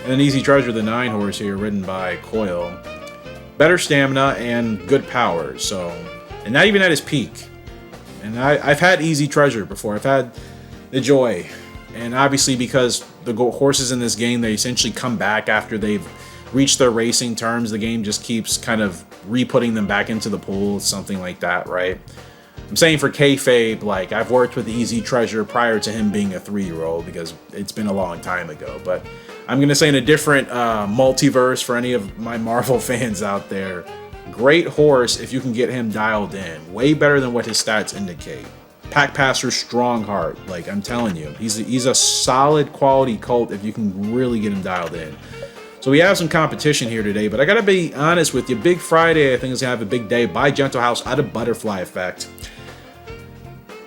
And an Easy Treasure, the 9 horse here, ridden by Coyle. Better stamina and good power, so, and not even at his peak. And I've had Easy Treasure before. I've had the Joy, and obviously because the horses in this game, they essentially come back after they've reached their racing terms. The game just keeps kind of re-putting them back into the pool, something like that, right? I'm saying for kayfabe, like, I've worked with Easy Treasure prior to him being a 3-year-old because it's been a long time ago. But I'm going to say in a different multiverse for any of my Marvel fans out there, great horse if you can get him dialed in. Way better than what his stats indicate. Pack passer, strong heart. Like, I'm telling you, he's a solid quality colt if you can really get him dialed in. So we have some competition here today, but I got to be honest with you. Big Friday, I think, is going to have a big day by Gentle House out of Butterfly Effect.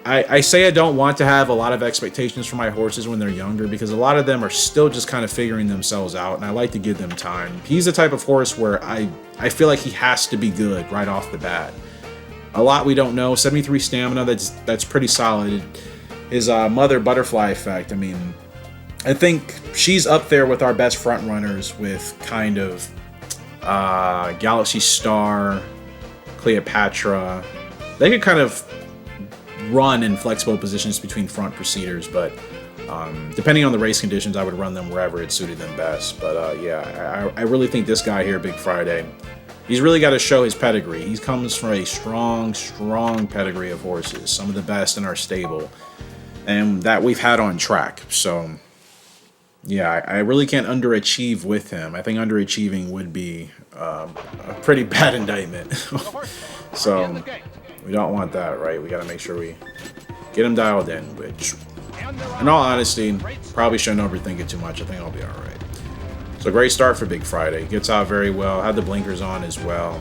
I say I don't want to have a lot of expectations for my horses when they're younger because a lot of them are still just kind of figuring themselves out, and I like to give them time. He's the type of horse where I feel like he has to be good right off the bat. A lot we don't know. 73 stamina, that's pretty solid. His mother, Butterfly Effect, I mean, I think she's up there with our best front runners with kind of Galaxy Star, Cleopatra. They could kind of run in flexible positions between front proceeders, but depending on the race conditions, I would run them wherever it suited them best. But yeah, I really think this guy here, Big Friday, he's really got to show his pedigree. He comes from a strong pedigree of horses, some of the best in our stable, and that we've had on track. So yeah, I really can't underachieve with him. I think underachieving would be a pretty bad indictment. So we don't want that, right? We got to make sure we get him dialed in, which, in all honesty, probably shouldn't overthink it too much. I think I'll be all right. So great start for Big Friday. Gets out very well. Had the blinkers on as well.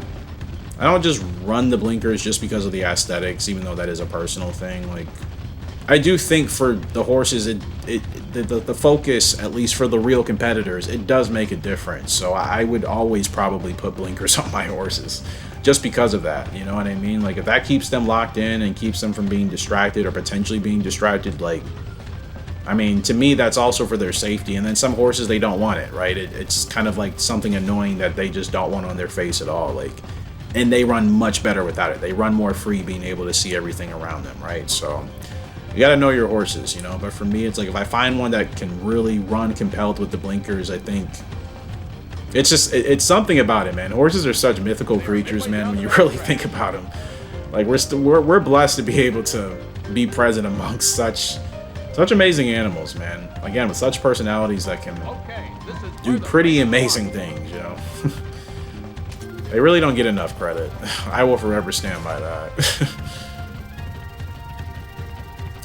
I don't just run the blinkers just because of the aesthetics, even though that is a personal thing. Like, I do think for the horses, the focus, at least for the real competitors, it does make a difference. So I would always probably put blinkers on my horses just because of that. You know what I mean? Like, if that keeps them locked in and keeps them from being distracted or potentially being distracted, like, I mean, to me, that's also for their safety. And then some horses, they don't want it, right? It's kind of like something annoying that they just don't want on their face at all. Like, and they run much better without it. They run more free, being able to see everything around them, right? So you got to know your horses, you know. But for me, it's like if I find one that can really run compelled with the blinkers, I think it's just it's something about it, man. Horses are such mythical creatures, man. When you really think about them, like we're blessed to be able to be present amongst such amazing animals, man. Again, with such personalities that can do pretty amazing things, you know. They really don't get enough credit. I will forever stand by that.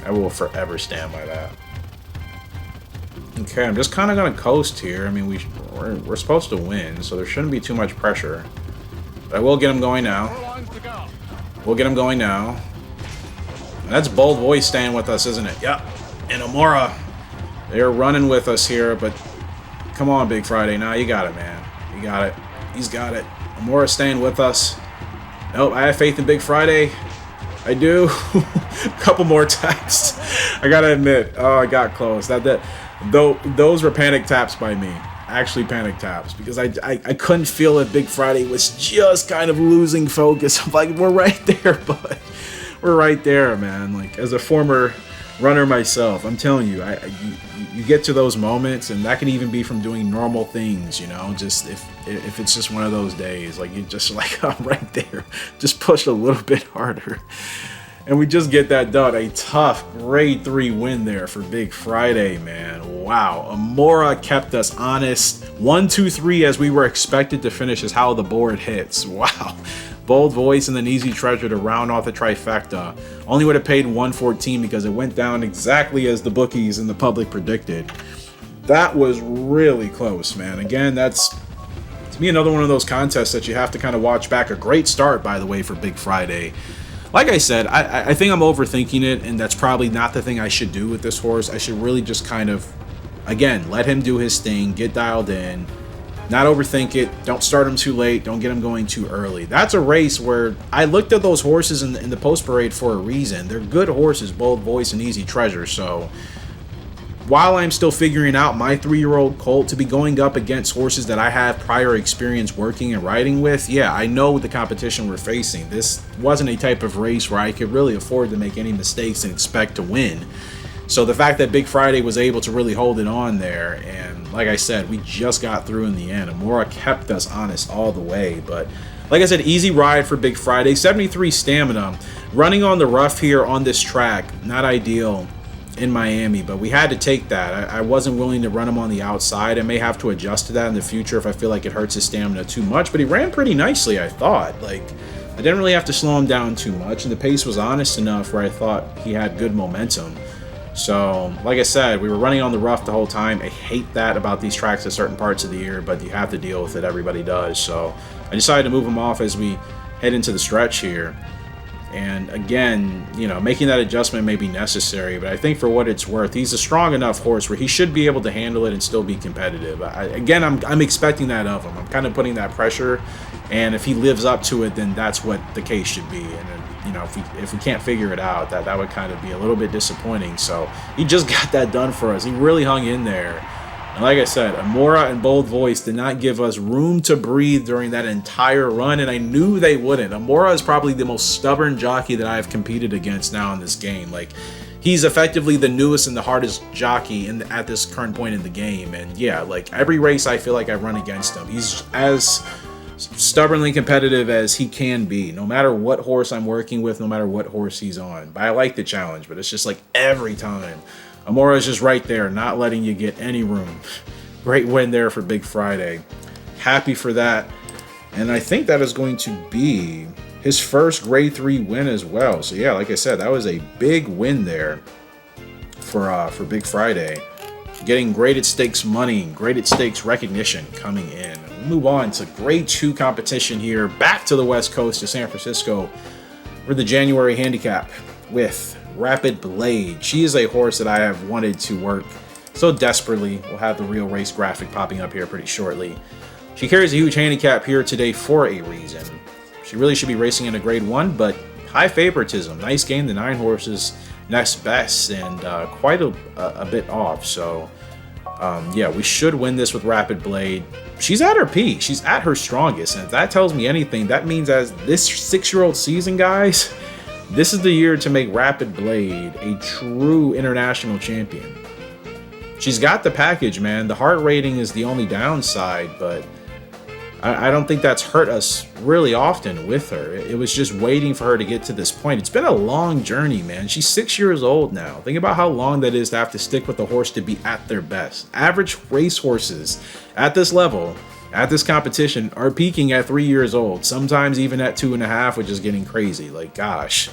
I will forever stand by that. Okay, I'm just kind of going to coast here. I mean, we're supposed to win, so there shouldn't be too much pressure. But I will get him going now. We'll get him going now. And that's Bold Voice staying with us, isn't it? Yep. And Amora, they're running with us here, but come on, Big Friday. Nah, you got it, man. You got it. He's got it. Amora staying with us. Nope, I have faith in Big Friday. I do. A couple more taps. I gotta admit, oh, I got close. Those were panic taps by me. Actually panic taps, because I couldn't feel if Big Friday was just kind of losing focus. I'm like, we're right there, bud. We're right there, man. Like, as a former runner myself, I'm telling you, you get to those moments, and that can even be from doing normal things, you know, just if it's just one of those days, like you just like, I'm right there, just push a little bit harder, and we just get that done. A tough grade 3 win there for Big Friday, man. Wow. Amora kept us honest. 1, 2, 3 as we were expected to finish is how the board hits. Wow. Bold Voice and then Easy Treasure to round off the trifecta. Only would have paid 114 because it went down exactly as the bookies and the public predicted. That was really close, man. Again, that's, to me, another one of those contests that you have to kind of watch back. A great start, by the way, for Big Friday. Like I said, I think I'm overthinking it, and that's probably not the thing I should do with this horse. I should really just kind of, again, let him do his thing, get dialed in, not overthink it. Don't start him too late. Don't get him going too early. That's a race where I looked at those horses in the post parade for a reason. They're good horses, Bold Voice and Easy Treasure. So while I'm still figuring out my 3-year-old colt, to be going up against horses that I have prior experience working and riding with, yeah, I know the competition we're facing. This wasn't a type of race where I could really afford to make any mistakes and expect to win. So the fact that Big Friday was able to really hold it on there, and like I said, we just got through in the end. Amora kept us honest all the way. But like I said, easy ride for Big Friday. 73 stamina. Running on the rough here on this track, not ideal in Miami, but we had to take that. I wasn't willing to run him on the outside. I may have to adjust to that in the future if I feel like it hurts his stamina too much. But he ran pretty nicely, I thought. Like, I didn't really have to slow him down too much, and the pace was honest enough where I thought he had good momentum. So, like I said, we were running on the rough the whole time. I hate that about these tracks at certain parts of the year, but you have to deal with it. Everybody does. So I decided to move him off as we head into the stretch here. And again, you know, making that adjustment may be necessary, but I think for what it's worth, he's a strong enough horse where he should be able to handle it and still be competitive. I'm expecting that of him. I'm kind of putting that pressure, and if he lives up to it, then that's what the case should be. And then, you know, if we can't figure it out, that would kind of be a little bit disappointing. So he just got that done for us. He really hung in there. And like I said, Amora and Bold Voice did not give us room to breathe during that entire run, and I knew they wouldn't. Amora is probably the most stubborn jockey that I have competed against now in this game. Like, he's effectively the newest and the hardest jockey at this current point in the game. And yeah, like every race I feel like I run against him, he's as stubbornly competitive as he can be, no matter what horse I'm working with, no matter what horse he's on. But I like the challenge, but it's just like every time Amora is just right there, not letting you get any room. Great win there for Big Friday. Happy for that. And I think that is going to be his first grade 3 win as well. So yeah, like I said, that was a big win there for Big Friday. Getting graded stakes money, graded stakes recognition coming in. We'll move on to grade 2 competition here, back to the West Coast to San Francisco for the January handicap with Rapid Blade. She is a horse that I have wanted to work so desperately. We'll have the real race graphic popping up here pretty shortly. She carries a huge handicap here today for a reason. She really should be racing in a grade 1, but high favoritism. Nice game, the 9 horses next best, and quite a bit off. So yeah, we should win this with Rapid Blade. She's at her peak. She's at her strongest, and if that tells me anything, that means as this 6-year-old season, guys, this is the year to make Rapid Blade a true international champion. She's got the package, man. The heart rating is the only downside, but I don't think that's hurt us really often with her. It was just waiting for her to get to this point. It's been a long journey, man. She's 6 years old now. Think about how long that is to have to stick with a horse to be at their best. Average race horses at this level, at this competition, are peaking at 3 years old. Sometimes even at 2.5, which is getting crazy. Like, gosh.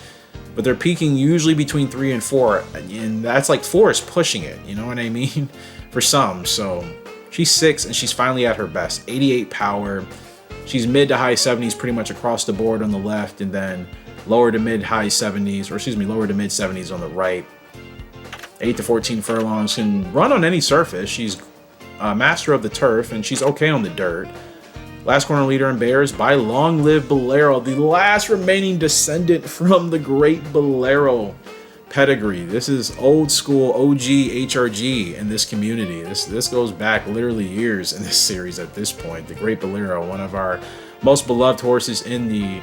But they're peaking usually between 3 and 4. And that's like 4 is pushing it. You know what I mean? For some, so... She's 6 and she's finally at her best. 88 power. She's mid to high 70s pretty much across the board on the left, and then lower to mid high 70s, or excuse me, lower to mid 70s on the right. 8 to 14 furlongs, can run on any surface. She's a master of the turf, and she's okay on the dirt. Last corner leader in Bears by Long Live Bolero, the last remaining descendant from the great Bolero pedigree. This is old school OG HRG in this community. This goes back literally years in this series at this point. The Great Bolero, one of our most beloved horses in the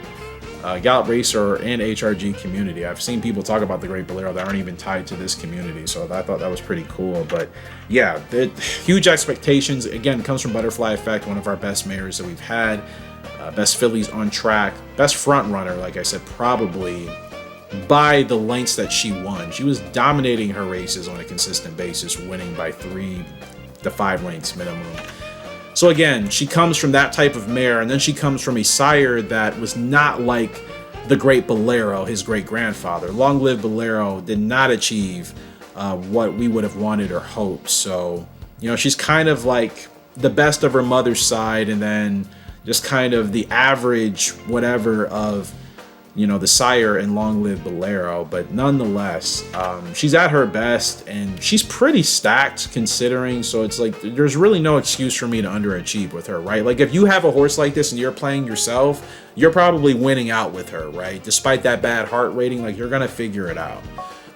Gallop Racer and HRG community. I've seen people talk about the Great Bolero that aren't even tied to this community, so I thought that was pretty cool. But yeah, huge expectations. Again, comes from Butterfly Effect, one of our best mares that we've had. Best fillies on track. Best front runner, like I said, probably by the lengths that she won. She was dominating her races on a consistent basis, winning by 3 to 5 lengths minimum. So again, she comes from that type of mare, and then she comes from a sire that was not like the Great Bolero, his great-grandfather. Long Live Bolero did not achieve what we would have wanted or hoped. So, you know, she's kind of like the best of her mother's side, and then just kind of the average whatever of, you know, the sire and Long Live Bolero. But nonetheless, she's at her best, and she's pretty stacked considering. So it's like there's really no excuse for me to underachieve with her, right? Like if you have a horse like this and you're playing yourself, you're probably winning out with her, right? Despite that bad heart rating, like you're gonna figure it out.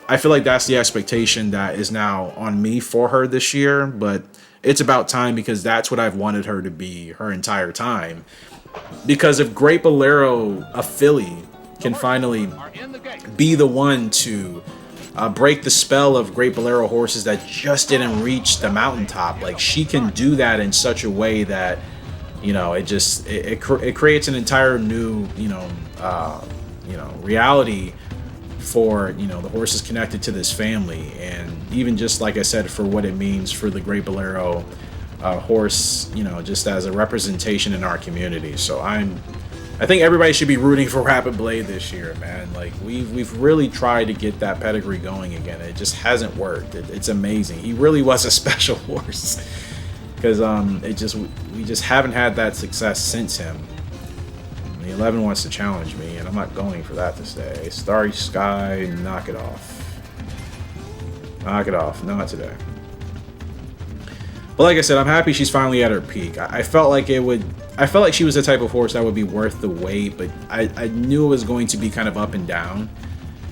I feel like that's the expectation that is now on me for her this year, but it's about time, because that's what I've wanted her to be her entire time. Because if Great Bolero, a filly, can finally be the one to break the spell of Great Bolero horses that just didn't reach the mountaintop, like she can do that in such a way that, you know, it creates an entire new, reality for, you know, the horses connected to this family. And even just like I said, for what it means for the Great Bolero horse, you know, just as a representation in our community. So I think everybody should be rooting for Rapid Blade this year, man. Like we've really tried to get that pedigree going again. It just hasn't worked. It's amazing. He really was a special horse, because we just haven't had that success since him. The 11 wants to challenge me, and I'm not going for that to stay. Starry Sky, knock it off. Knock it off. Not today. But like I said, I'm happy she's finally at her peak. I felt like she was the type of horse that would be worth the wait, but I knew it was going to be kind of up and down,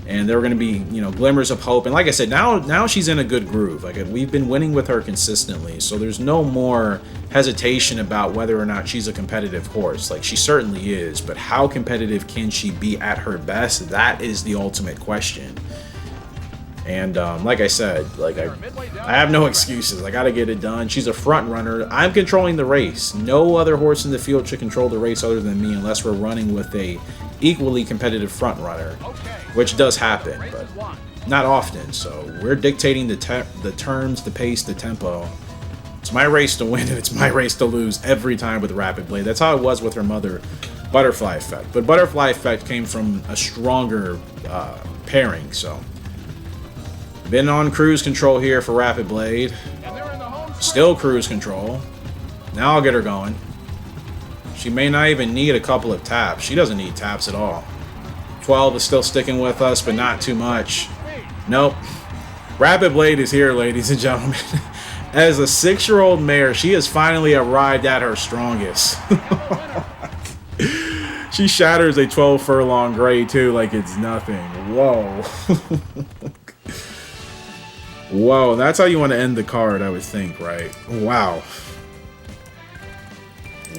and there were going to be, you know, glimmers of hope. And like I said, now she's in a good groove. Like we've been winning with her consistently, so there's no more hesitation about whether or not she's a competitive horse. Like she certainly is, but how competitive can she be at her best? That is the ultimate question. And like I said, like I have no excuses. I got to get it done. She's a front runner. I'm controlling the race. No other horse in the field should control the race other than me, unless we're running with a equally competitive front runner, which does happen, but not often. So we're dictating the terms, the pace, the tempo. It's my race to win, and it's my race to lose every time with Rapid Blade. That's how it was with her mother Butterfly Effect. But Butterfly Effect came from a stronger pairing, so. Been on cruise control here for Rapid Blade. Still cruise control. Now I'll get her going. She may not even need a couple of taps. She doesn't need taps at all. 12 is still sticking with us, but not too much. Nope. Rapid Blade is here, ladies and gentlemen. As a 6-year-old mare, she has finally arrived at her strongest. She shatters a 12 furlong grade too like it's nothing. Whoa. Whoa, that's how you want to end the card, I would think, right? Wow.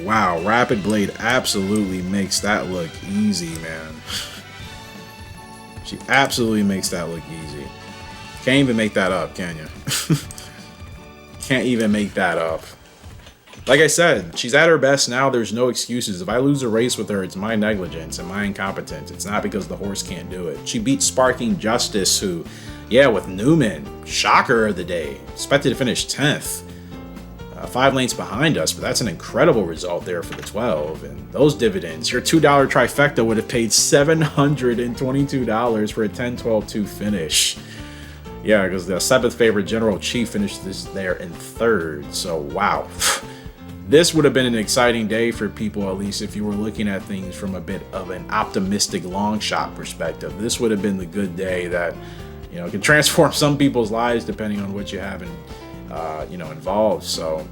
Wow, Rapid Blade absolutely makes that look easy, man. She absolutely makes that look easy. Can't even make that up, can you? Can't even make that up. Like I said, she's at her best now. There's no excuses. If I lose a race with her, it's my negligence and my incompetence. It's not because the horse can't do it. She beat Sparking Justice, who, yeah, with Newman, shocker of the day. Expected to finish 10th. 5 lengths behind us, but that's an incredible result there for the 12. And those dividends, your $2 trifecta would have paid $722 for a 10-12-2 finish. Yeah, because the 7th favorite General Chief finished this there in 3rd. So, wow. This would have been an exciting day for people, at least if you were looking at things from a bit of an optimistic long shot perspective. This would have been the good day that, you know, can transform some people's lives depending on what you have in, you know, involved. So,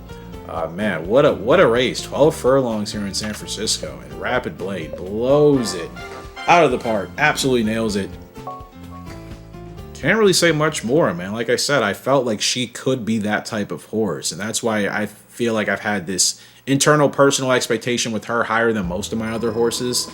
man, what a race! 12 furlongs here in San Francisco, and Rapid Blade blows it out of the park. Absolutely nails it. Can't really say much more, man. Like I said, I felt like she could be that type of horse, and that's why I feel like I've had this internal personal expectation with her higher than most of my other horses.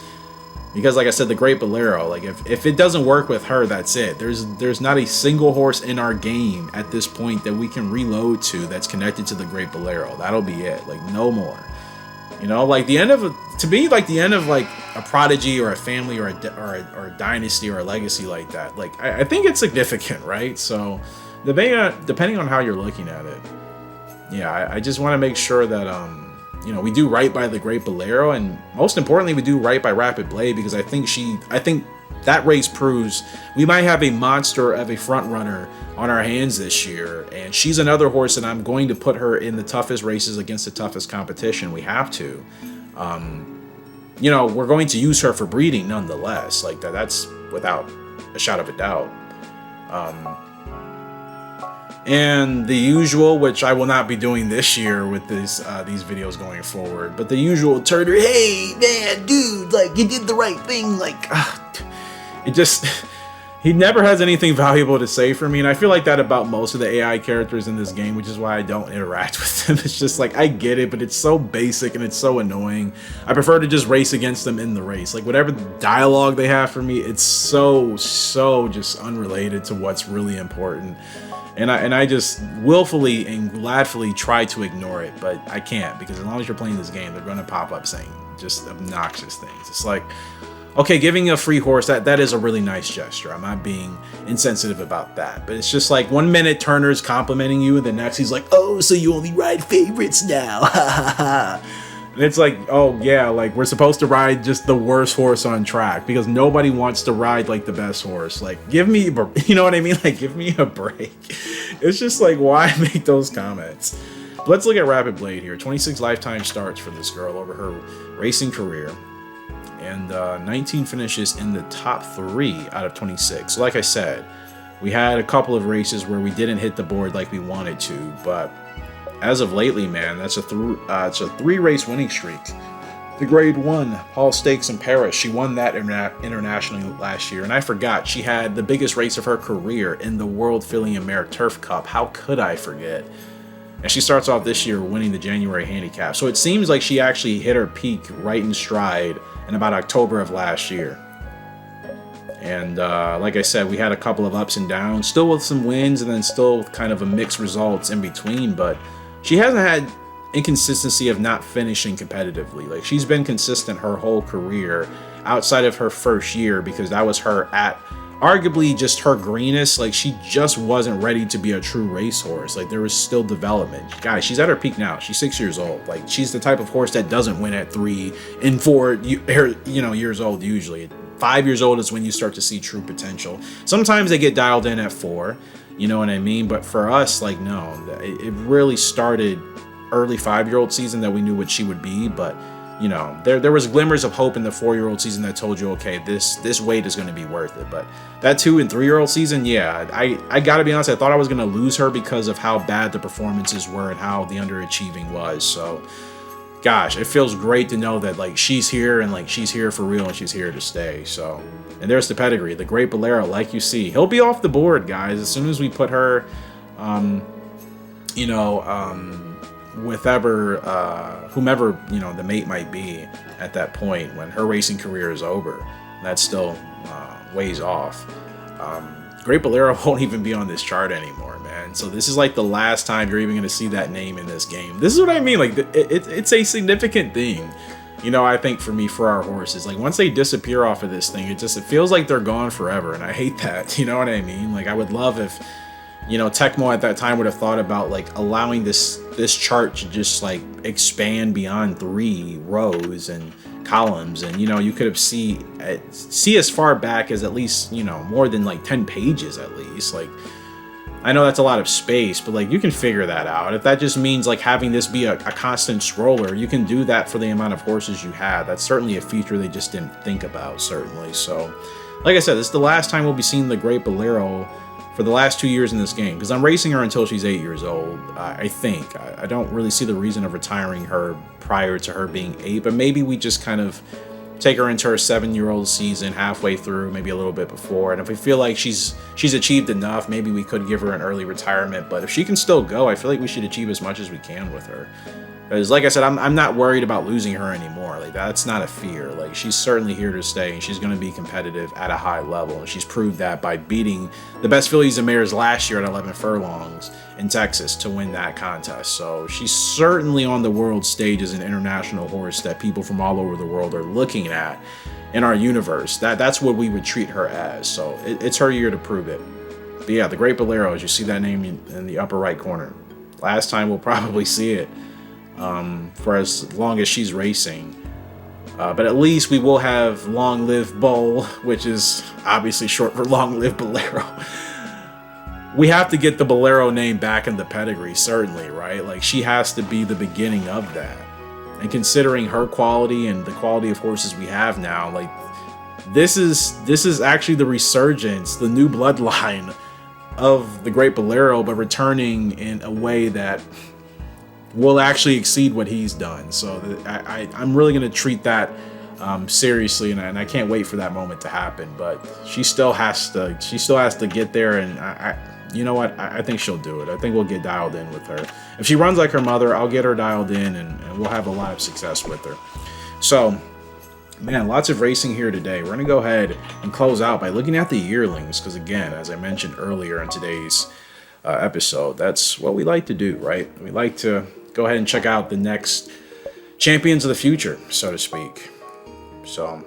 Because like I said, the Great Bolero, like if it doesn't work with her, that's it. There's not a single horse in our game at this point that we can reload to that's connected to the Great Bolero. That'll be it. Like no more. You know, like the end of to me, like the end of like a prodigy or a family or a dynasty or a legacy like that. Like I think it's significant, right? So depending on how you're looking at it, yeah, I just want to make sure that you know, we do right by the Great Bolero, and most importantly, we do right by Rapid Blade, because I think that race proves we might have a monster of a front runner on our hands this year, and she's another horse that I'm going to put her in the toughest races against the toughest competition. We have to. You know, we're going to use her for breeding nonetheless. Like that's without a shadow of a doubt. And the usual, which I will not be doing this year with these videos going forward, but the usual Turner, hey man, dude, like you did the right thing, like it just, he never has anything valuable to say for me, and I feel like that about most of the AI characters in this game, which is why I don't interact with them. It's just like, I get it, but it's so basic and it's so annoying. I prefer to just race against them in the race. Like whatever dialogue they have for me, it's so just unrelated to what's really important. And I just willfully and gladfully try to ignore it, but I can't, because as long as you're playing this game, they're going to pop up saying just obnoxious things. It's like, okay, giving a free horse, that is a really nice gesture. I'm not being insensitive about that. But it's just like 1 minute Turner's complimenting you, and the next he's like, oh, so you only ride favorites now. Ha ha ha. And it's like, oh yeah, like we're supposed to ride just the worst horse on track, because nobody wants to ride like the best horse. Like, give me, you know what I mean? Like, give me a break. It's just like, why make those comments? But let's look at Rapid Blade here. 26 lifetime starts for this girl over her racing career, and 19 finishes in the top 3 out of 26. So like I said, we had a couple of races where we didn't hit the board like we wanted to, but as of lately, man, that's it's a 3-race winning streak. The Grade 1 Hall Stakes in Paris, she won that internationally last year, and I forgot she had the biggest race of her career in the World Filly and Mare Turf Cup. How could I forget? And she starts off this year winning the January handicap. So it seems like she actually hit her peak right in stride in about October of last year. And like I said, we had a couple of ups and downs, still with some wins, and then still kind of a mixed results in between, but she hasn't had inconsistency of not finishing competitively. Like, she's been consistent her whole career outside of her first year, because that was her at arguably just her greenest, like she just wasn't ready to be a true racehorse. Like there was still development. Guys, she's at her peak now. She's 6 years old. Like she's the type of horse that doesn't win at 3 and 4 years old usually. 5 years old is when you start to see true potential. Sometimes they get dialed in at 4, you know what I mean? But for us, like no, it really started early 5-year-old season that we knew what she would be, but you know, there was glimmers of hope in the 4-year-old season that told you, okay, this weight is going to be worth it. But that 2 and 3-year-old season, yeah, I gotta be honest, I thought I was going to lose her because of how bad the performances were and how the underachieving was. So gosh, it feels great to know that like she's here and like she's here for real and she's here to stay. So, and there's the pedigree, the Great Bolero, like you see, he'll be off the board, guys, as soon as we put her with whomever the mate might be at that point when her racing career is over. That's still ways off. Great Bolero won't even be on this chart anymore, man. So this is like the last time you're even going to see that name in this game. This is what I mean. Like it's a significant thing, I think for our horses. Like once they disappear off of this thing, it feels like they're gone forever, and I hate that. You know what I mean? Like I would love if Tecmo at that time would have thought about like allowing this chart to just like expand beyond 3 rows and columns, and you could have see as far back as at least more than like 10 pages at least. Like I know that's a lot of space, but like you can figure that out. If that just means like having this be a constant scroller, you can do that for the amount of horses you have. That's certainly a feature they just didn't think about, certainly. So like I said, this is the last time we'll be seeing the Great Bolero for the last 2 years in this game, because I'm racing her until she's 8 years old. I think I don't really see the reason of retiring her prior to her being 8, but maybe we just kind of take her into her 7-year-old season halfway through, maybe a little bit before, and if we feel like she's achieved enough, maybe we could give her an early retirement. But if she can still go, I feel like we should achieve as much as we can with her. Because like I said, I'm not worried about losing her anymore. Like that's not a fear. Like she's certainly here to stay, and she's going to be competitive at a high level. And she's proved that by beating the best fillies and mares last year at 11 furlongs in Texas to win that contest. So she's certainly on the world stage as an international horse that people from all over the world are looking at in our universe. That's what we would treat her as. So it's her year to prove it. But yeah, the Great Bolero, as you see that name in the upper right corner. Last time we'll probably see it. For as long as she's racing. But at least we will have Long Live Bull, which is obviously short for Long Live Bolero. We have to get the Bolero name back in the pedigree, certainly, right? Like she has to be the beginning of that. And considering her quality and the quality of horses we have now, like this is actually the resurgence, the new bloodline of the Great Bolero, but returning in a way that will actually exceed what he's done. So I'm really going to treat that seriously, and I can't wait for that moment to happen. But she still has to get there, and you know what? I think she'll do it. I think we'll get dialed in with her. If she runs like her mother, I'll get her dialed in, and we'll have a lot of success with her. So, man, lots of racing here today. We're going to go ahead and close out by looking at the yearlings, because again, as I mentioned earlier in today's episode, that's what we like to do, right? We like to go ahead and check out the next champions of the future, so to speak. So,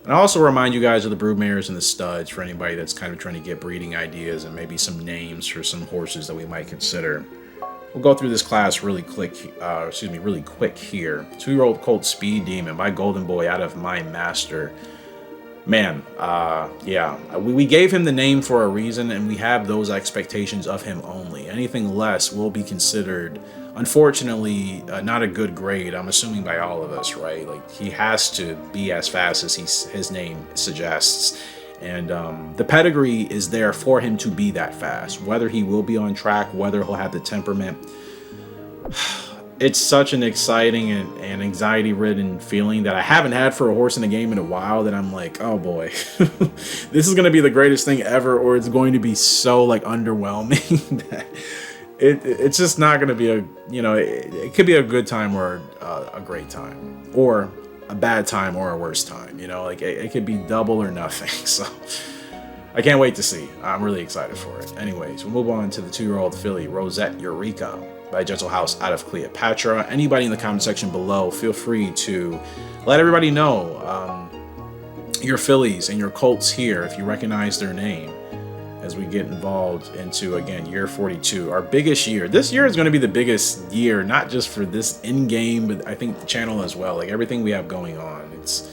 and I'll also remind you guys of the broodmares and the studs for anybody that's kind of trying to get breeding ideas and maybe some names for some horses that we might consider. We'll go through this class really quick here. 2-year-old colt Speed Demon by Golden Boy out of My Master. Man, we gave him the name for a reason, and we have those expectations of him only. Anything less will be considered, unfortunately, not a good grade, I'm assuming by all of us, right? Like, he has to be as fast as his name suggests. And the pedigree is there for him to be that fast. Whether he will be on track, whether he'll have the temperament. It's such an exciting and anxiety-ridden feeling that I haven't had for a horse in a game in a while, that I'm like, oh boy, this is going to be the greatest thing ever, or it's going to be so like underwhelming that it's just not going to be it could be a good time or a great time, or a bad time or a worse time, like it could be double or nothing. So I can't wait to see. I'm really excited for it. Anyways, we'll move on to the 2-year-old filly Rosette Eureka by Gentle House out of Cleopatra. Anybody in the comment section below, feel free to let everybody know your fillies and your colts here, if you recognize their name, as we get involved into, again, year 42, our biggest year. This year is going to be the biggest year, not just for this in-game, but I think the channel as well. Like everything we have going on, it's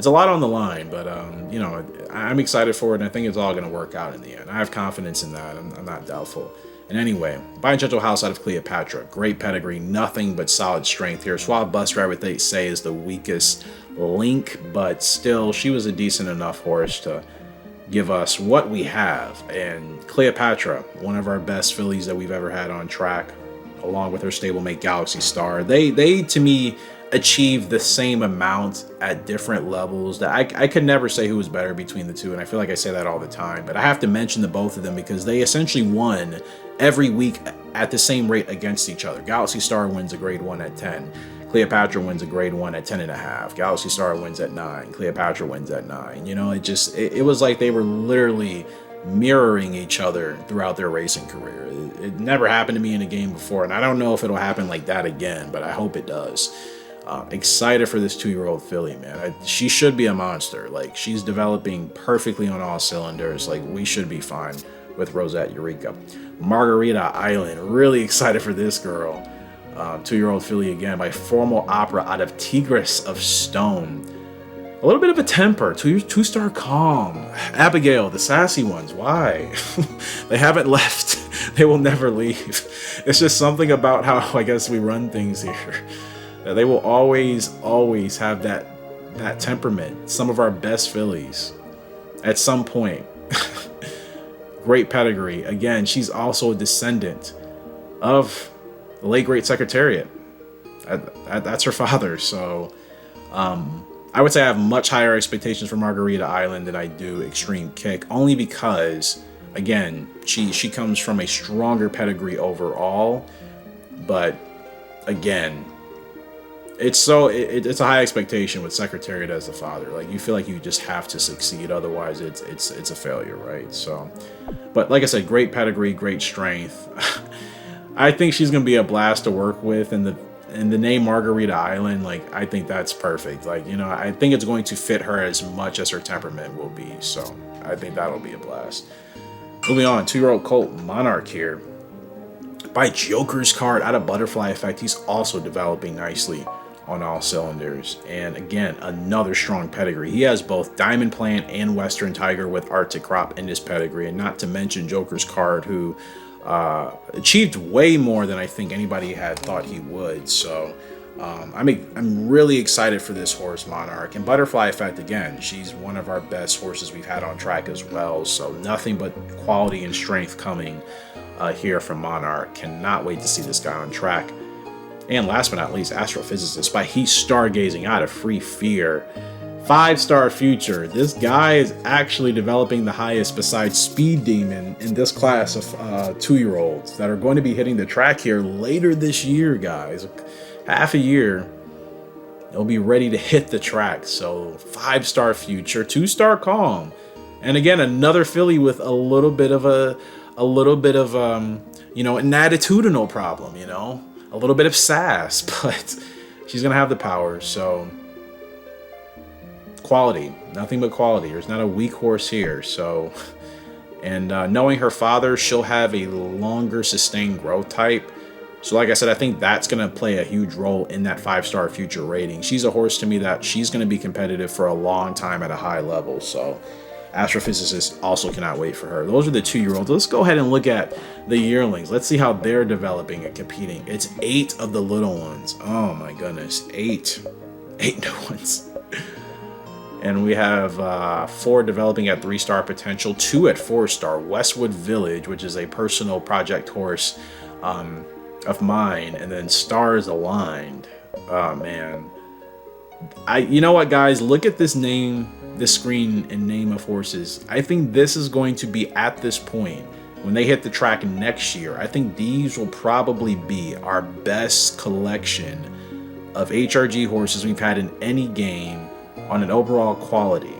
a lot on the line, but you know, I'm excited for it, and I think it's all going to work out in the end. I have confidence in that. I'm not doubtful. And anyway, by Gentle House out of Cleopatra, great pedigree, nothing but solid strength here. Suave Bus Driver, they say, is the weakest link, but still, she was a decent enough horse to give us what we have. And Cleopatra, one of our best fillies that we've ever had on track, along with her stablemate Galaxy Star. They to me achieved the same amount at different levels. That I could never say who was better between the two, and I feel like I say that all the time, but I have to mention the both of them because they essentially won every week at the same rate against each other. Galaxy Star wins a grade 1 at 10. Cleopatra wins a grade 1 at 10.5. Galaxy Star wins at 9. Cleopatra wins at 9. You know, it was like they were literally mirroring each other throughout their racing career. It never happened to me in a game before, and I don't know if it'll happen like that again, but I hope it does. Excited for this 2-year-old filly, man. She should be a monster. Like, she's developing perfectly on all cylinders. Like, we should be fine with Rosette Eureka. Margarita Island, really excited for this girl. 2-year-old filly again by Formal Opera out of Tigress of Stone. A little bit of a temper, two-star calm. Abigail, the sassy ones, why? They haven't left. They will never leave. It's just something about how, I guess, we run things here. They will always have that temperament. Some of our best fillies at some point. Great pedigree. Again, she's also a descendant of the late great Secretariat. That's her father. So I would say I have much higher expectations for Margarita Island than I do Extreme Kick, only because, again, she comes from a stronger pedigree overall. But again, it's a high expectation with Secretariat as the father. Like, you feel like you just have to succeed, otherwise it's a failure, right? So, but like I said, great pedigree, great strength. I think she's gonna be a blast to work with, and the name Margarita Island, like, I think that's perfect. Like, you know, I think it's going to fit her as much as her temperament will be. So I think that'll be a blast. Moving on, 2-year-old colt Monarch here by Joker's Card out of Butterfly Effect. He's also developing nicely on all cylinders, and again, another strong pedigree. He has both Diamond Plant and Western Tiger with Arctic Crop in his pedigree, and not to mention Joker's Card, who achieved way more than I think anybody had thought he would. So I'm really excited for this horse, Monarch. And Butterfly Effect, again, she's one of our best horses we've had on track as well. So nothing but quality and strength coming here from Monarch. Cannot wait to see this guy on track. And last but not least, Astrophysicist by Heat Stargazing out of Free Fear. 5-star future. This guy is actually developing the highest besides Speed Demon in this class of 2-year-olds that are going to be hitting the track here later this year, guys. Half a year, they'll be ready to hit the track. So 5-star future, 2-star calm. And again, another filly with a little bit of you know, an attitudinal problem, you know, a little bit of sass, but she's gonna have the power. So quality, nothing but quality. There's not a weak horse here. So, and knowing her father, she'll have a longer sustained growth type. So like I said, I think that's going to play a huge role in that 5-star future rating. She's a horse to me that she's going to be competitive for a long time at a high level. So Astrophysicist also cannot wait for her. Those are the 2-year-olds. Let's go ahead and look at the yearlings. Let's see how they're developing and competing. It's 8 of the little ones. Oh my goodness, 8 new ones. And we have 4 developing at 3-star potential, 2 at 4-star. Westwood Village, which is a personal project horse of mine, and then Stars Aligned. Oh man, you know what, guys? Look at this name, this screen and name of horses. I think this is going to be, at this point, when they hit the track next year, I think these will probably be our best collection of HRG horses we've had in any game on an overall quality.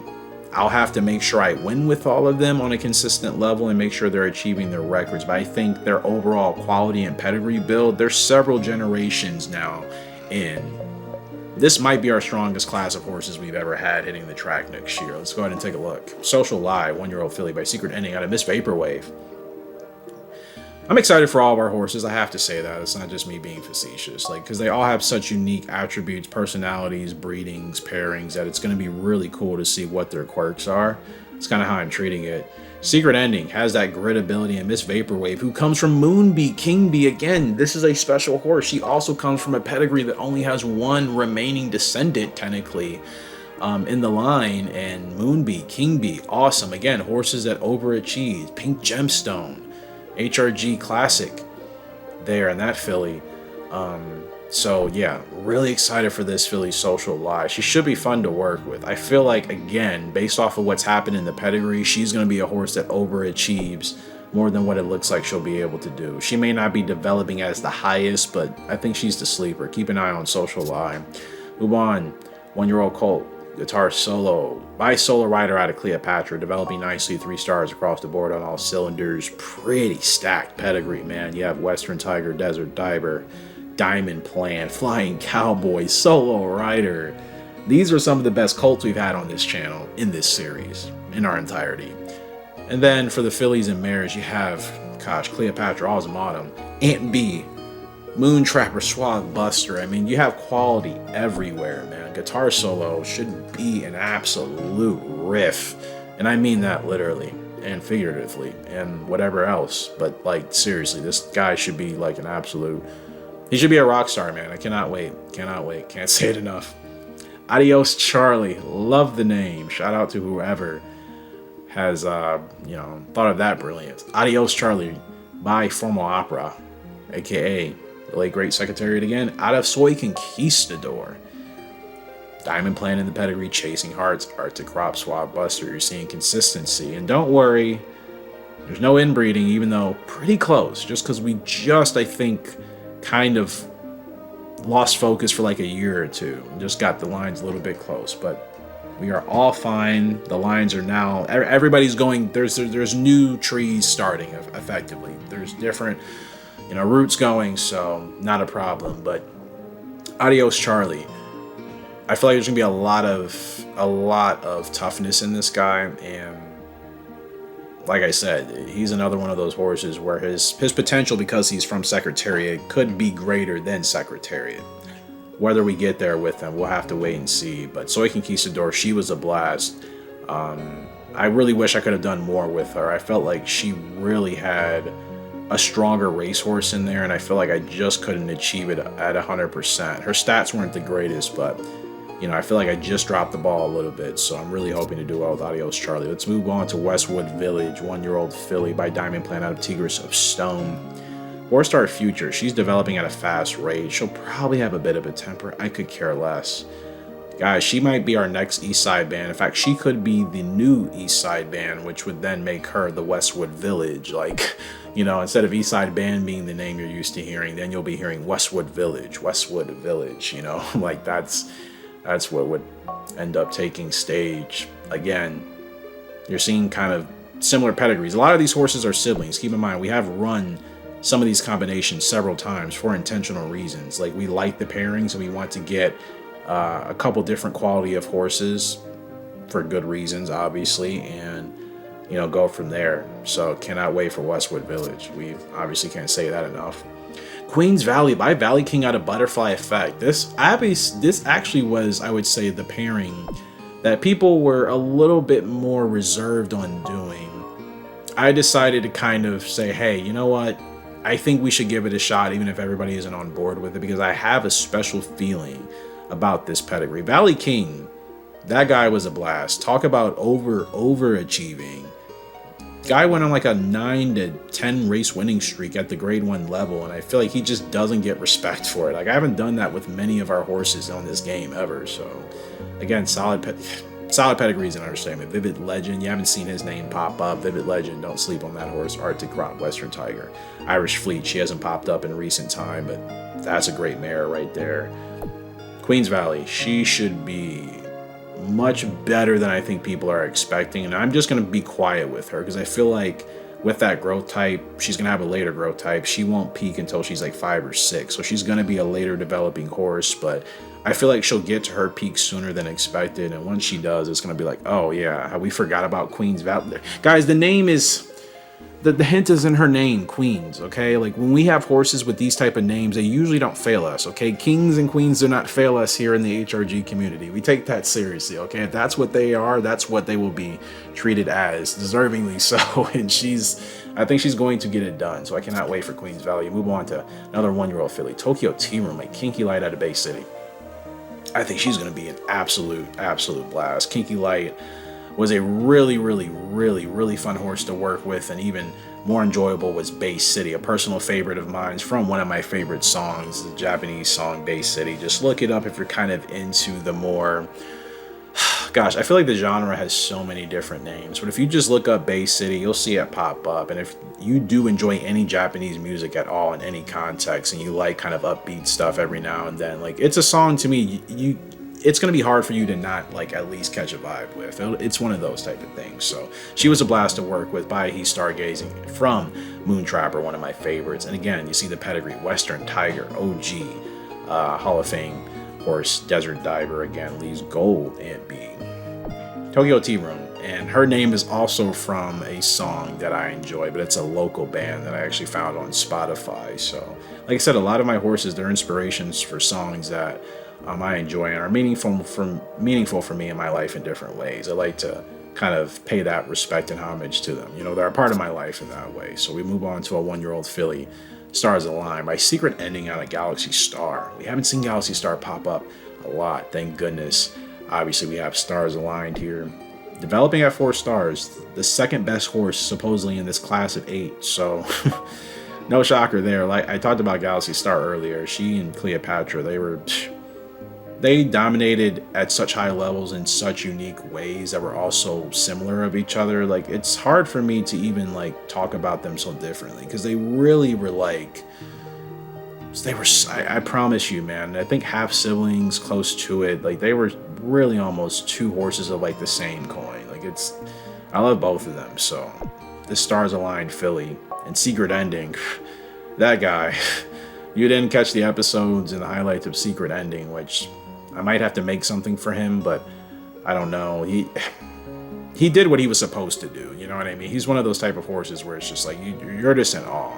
I'll have to make sure I win with all of them on a consistent level and make sure they're achieving their records, but I think their overall quality and pedigree build, there's several generations now in. This might be our strongest class of horses we've ever had hitting the track next year. Let's go ahead and take a look. Social Lie, 1-year-old filly by Secret Ending out of Miss Vaporwave. I'm excited for all of our horses. I have to say that. It's not just me being facetious. Like, because they all have such unique attributes, personalities, breedings, pairings, that it's going to be really cool to see what their quirks are. It's kind of how I'm treating it. Secret Ending has that grit ability, and Miss Vaporwave, who comes from Moonbee, King Bee. Again, this is a special horse. She also comes from a pedigree that only has one remaining descendant, technically, in the line. And Moonbee, King Bee, awesome. Again, horses that overachieve. Pink Gemstone, HRG Classic there in that filly. So yeah, really excited for this filly, Social Lie. She should be fun to work with. I feel like, again, based off of what's happened in the pedigree, she's going to be a horse that overachieves more than what it looks like she'll be able to do. She may not be developing as the highest, but I think she's the sleeper. Keep an eye on Social Lie. Move on. 1-year-old colt, Guitar Solo by Solar Rider out of Cleopatra, developing nicely, 3 stars across the board on all cylinders. Pretty stacked pedigree, man. You have Western Tiger, Desert Diver, Diamond Plan, Flying Cowboy, Solo Rider. These are some of the best colts we've had on this channel in this series in our entirety. And then for the fillies and mares, you have, gosh, Cleopatra Autumn, Aunt B, Moon Trapper, Swag Buster. I mean, you have quality everywhere, man. Guitar Solo should be an absolute riff. And I mean that literally and figuratively and whatever else. But, like, seriously, this guy should be like an absolute... He should be a rock star, man. I cannot wait. Cannot wait. Can't say it enough. Adios Charlie. Love the name. Shout out to whoever has, thought of that brilliance. Adios Charlie by Formal Opera, a.k.a. the late great Secretariat again, out of Soy Conquistador. Diamond Plan in the pedigree, Chasing Hearts, Arctic Crop, Swab Buster. You're seeing consistency. And don't worry, there's no inbreeding, even though pretty close. Just because we I think, kind of lost focus for like a year or two. Just got the lines a little bit close. But we are all fine. The lines are now... Everybody's going... There's new trees starting, effectively. There's different... roots going, so not a problem. But Adios Charlie, I feel like there's gonna be a lot of toughness in this guy, and like I said, he's another one of those horses where his potential, because he's from Secretariat, could be greater than Secretariat. Whether we get there with him, we'll have to wait and see. But Soy Conquistador, she was a blast. I really wish I could have done more with her. I felt like she really had a stronger racehorse in there, and I feel like I just couldn't achieve it at 100%. Her stats weren't the greatest, but I feel like I just dropped the ball a little bit, so I'm really hoping to do well with Adios Charlie. Let's move on to Westwood Village, 1-year-old filly by Diamond Plan out of Tigris of Stone. 4-star Future, she's developing at a fast rate. She'll probably have a bit of a temper. I could care less. Guys, she might be our next East Side band. In fact, she could be the new East Side band, which would then make her the Westwood Village. Like, instead of East Side band being the name you're used to hearing, then you'll be hearing Westwood Village, like that's what would end up taking stage. Again, you're seeing kind of similar pedigrees. A lot of these horses are siblings. Keep in mind, we have run some of these combinations several times for intentional reasons. Like, we like the pairings and we want to get a couple different quality of horses for good reasons, obviously, and go from there. So cannot wait for Westwood Village. We obviously can't say that enough. Queen's Valley by Valley King out of Butterfly Effect. This actually was, I would say, the pairing that people were a little bit more reserved on doing. I decided to kind of say, hey, you know what? I think we should give it a shot, even if everybody isn't on board with it, because I have a special feeling about this pedigree. Valley King, that guy was a blast. Talk about overachieving. Guy went on like a 9 to 10 race winning streak at the grade 1 level, and I feel like he just doesn't get respect for it. Like, I haven't done that with many of our horses on this game ever. So again, solid pedigree is an understatement. Vivid Legend, you haven't seen his name pop up. Vivid Legend, don't sleep on that horse. Arctic Crop, Western Tiger. Irish Fleet, she hasn't popped up in recent time, but that's a great mare right there. Queen's Valley, she should be much better than I think people are expecting, and I'm just going to be quiet with her because I feel like with that growth type, she's going to have a later growth type. She won't peak until she's like 5 or 6. So she's going to be a later developing horse, but I feel like she'll get to her peak sooner than expected. And once she does, it's going to be like, oh yeah, we forgot about Queen's Valley. Guys, the name is, the hint is in her name, Queens, okay? Like when we have horses with these type of names, they usually don't fail us, okay? Kings and queens do not fail us here in the HRG community. We take that seriously, okay? If that's what they are, that's what they will be treated as, deservingly so. And I think she's going to get it done. So I cannot wait for Queens Valley. Move on to another 1-year-old filly, Tokyo Tea Room, like Kinky Light out of Bay City. I think she's going to be an absolute blast. Kinky Light was a really fun horse to work with, and even more enjoyable was Bay City, a personal favorite of mine. It's from one of my favorite songs, the Japanese song Bay City. Just look it up if you're kind of into the more, gosh, I feel like the genre has so many different names, but if you just look up Bay City, you'll see it pop up. And if you do enjoy any Japanese music at all in any context, and you like kind of upbeat stuff every now and then, like, it's a song to me it's going to be hard for you to not like at least catch a vibe with. It's one of those type of things. So she was a blast to work with. By Stargazing from Moontrapper, one of my favorites. And again, you see the pedigree, Western Tiger, OG, Hall of Fame horse, Desert Diver, again, leaves gold and B. Tokyo Tea Room, and her name is also from a song that I enjoy, but it's a local band that I actually found on Spotify. So like I said, a lot of my horses, they're inspirations for songs that I enjoy and are meaningful for me in my life in different ways. I like to kind of pay that respect and homage to them. You know, they're a part of my life in that way. So we move on to a 1-year-old filly, Stars Align, by Secret Ending out of Galaxy Star. We haven't seen Galaxy Star pop up a lot, thank goodness. Obviously, we have Stars Aligned here, developing at 4 stars, the second best horse supposedly in this class of 8. So no shocker there. Like I talked about Galaxy Star earlier, she and Cleopatra, they dominated at such high levels in such unique ways that were also similar of each other. Like, it's hard for me to even like talk about them so differently, because they really were like, I promise you, man, I think half siblings, close to it. Like, they were really almost 2 horses of like the same coin. Like, I love both of them. So the Stars Aligned filly and Secret Ending, that guy, you didn't catch the episodes and the highlights of Secret Ending, which I might have to make something for him, but I don't know. He did what he was supposed to do. You know what I mean? He's one of those type of horses where it's just like, you're just in awe.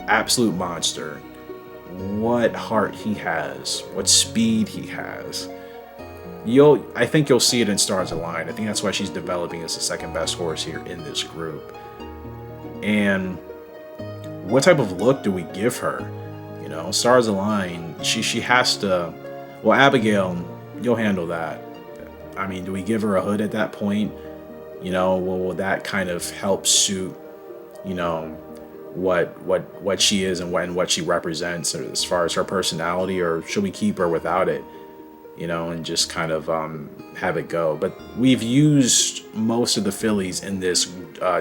Absolute monster. What heart he has. What speed he has. I think you'll see it in Stars Aligned. I think that's why she's developing as the second best horse here in this group. And what type of look do we give her? You know, Stars Aligned, she has to. Well, Abigail, you'll handle that. I mean, do we give her a hood at that point? You know, will that kind of help suit, you know, what she is and what she represents as far as her personality, or should we keep her without it? You know, and just kind of have it go. But we've used most of the fillies in this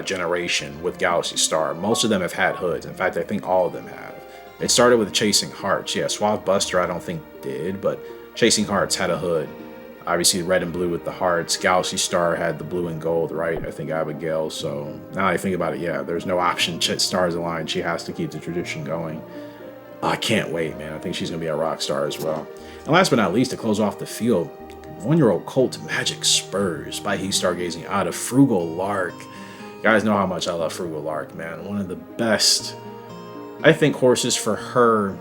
generation with Galaxy Star. Most of them have had hoods. In fact, I think all of them have. It started with Chasing Hearts. Yeah, Suave Buster I don't think did, but Chasing Hearts had a hood. Obviously red and blue with the hearts. Galaxy Star had the blue and gold, right? I think Abigail. So now I think about it, yeah, there's no option. Stars Aligned. She has to keep the tradition going. I can't wait, man. I think she's going to be a rock star as well. And last but not least, to close off the field, 1-year-old colt Magic Spurs by Stargazing out of Frugal Lark. You guys know how much I love Frugal Lark, man. One of the best, I think, horses for her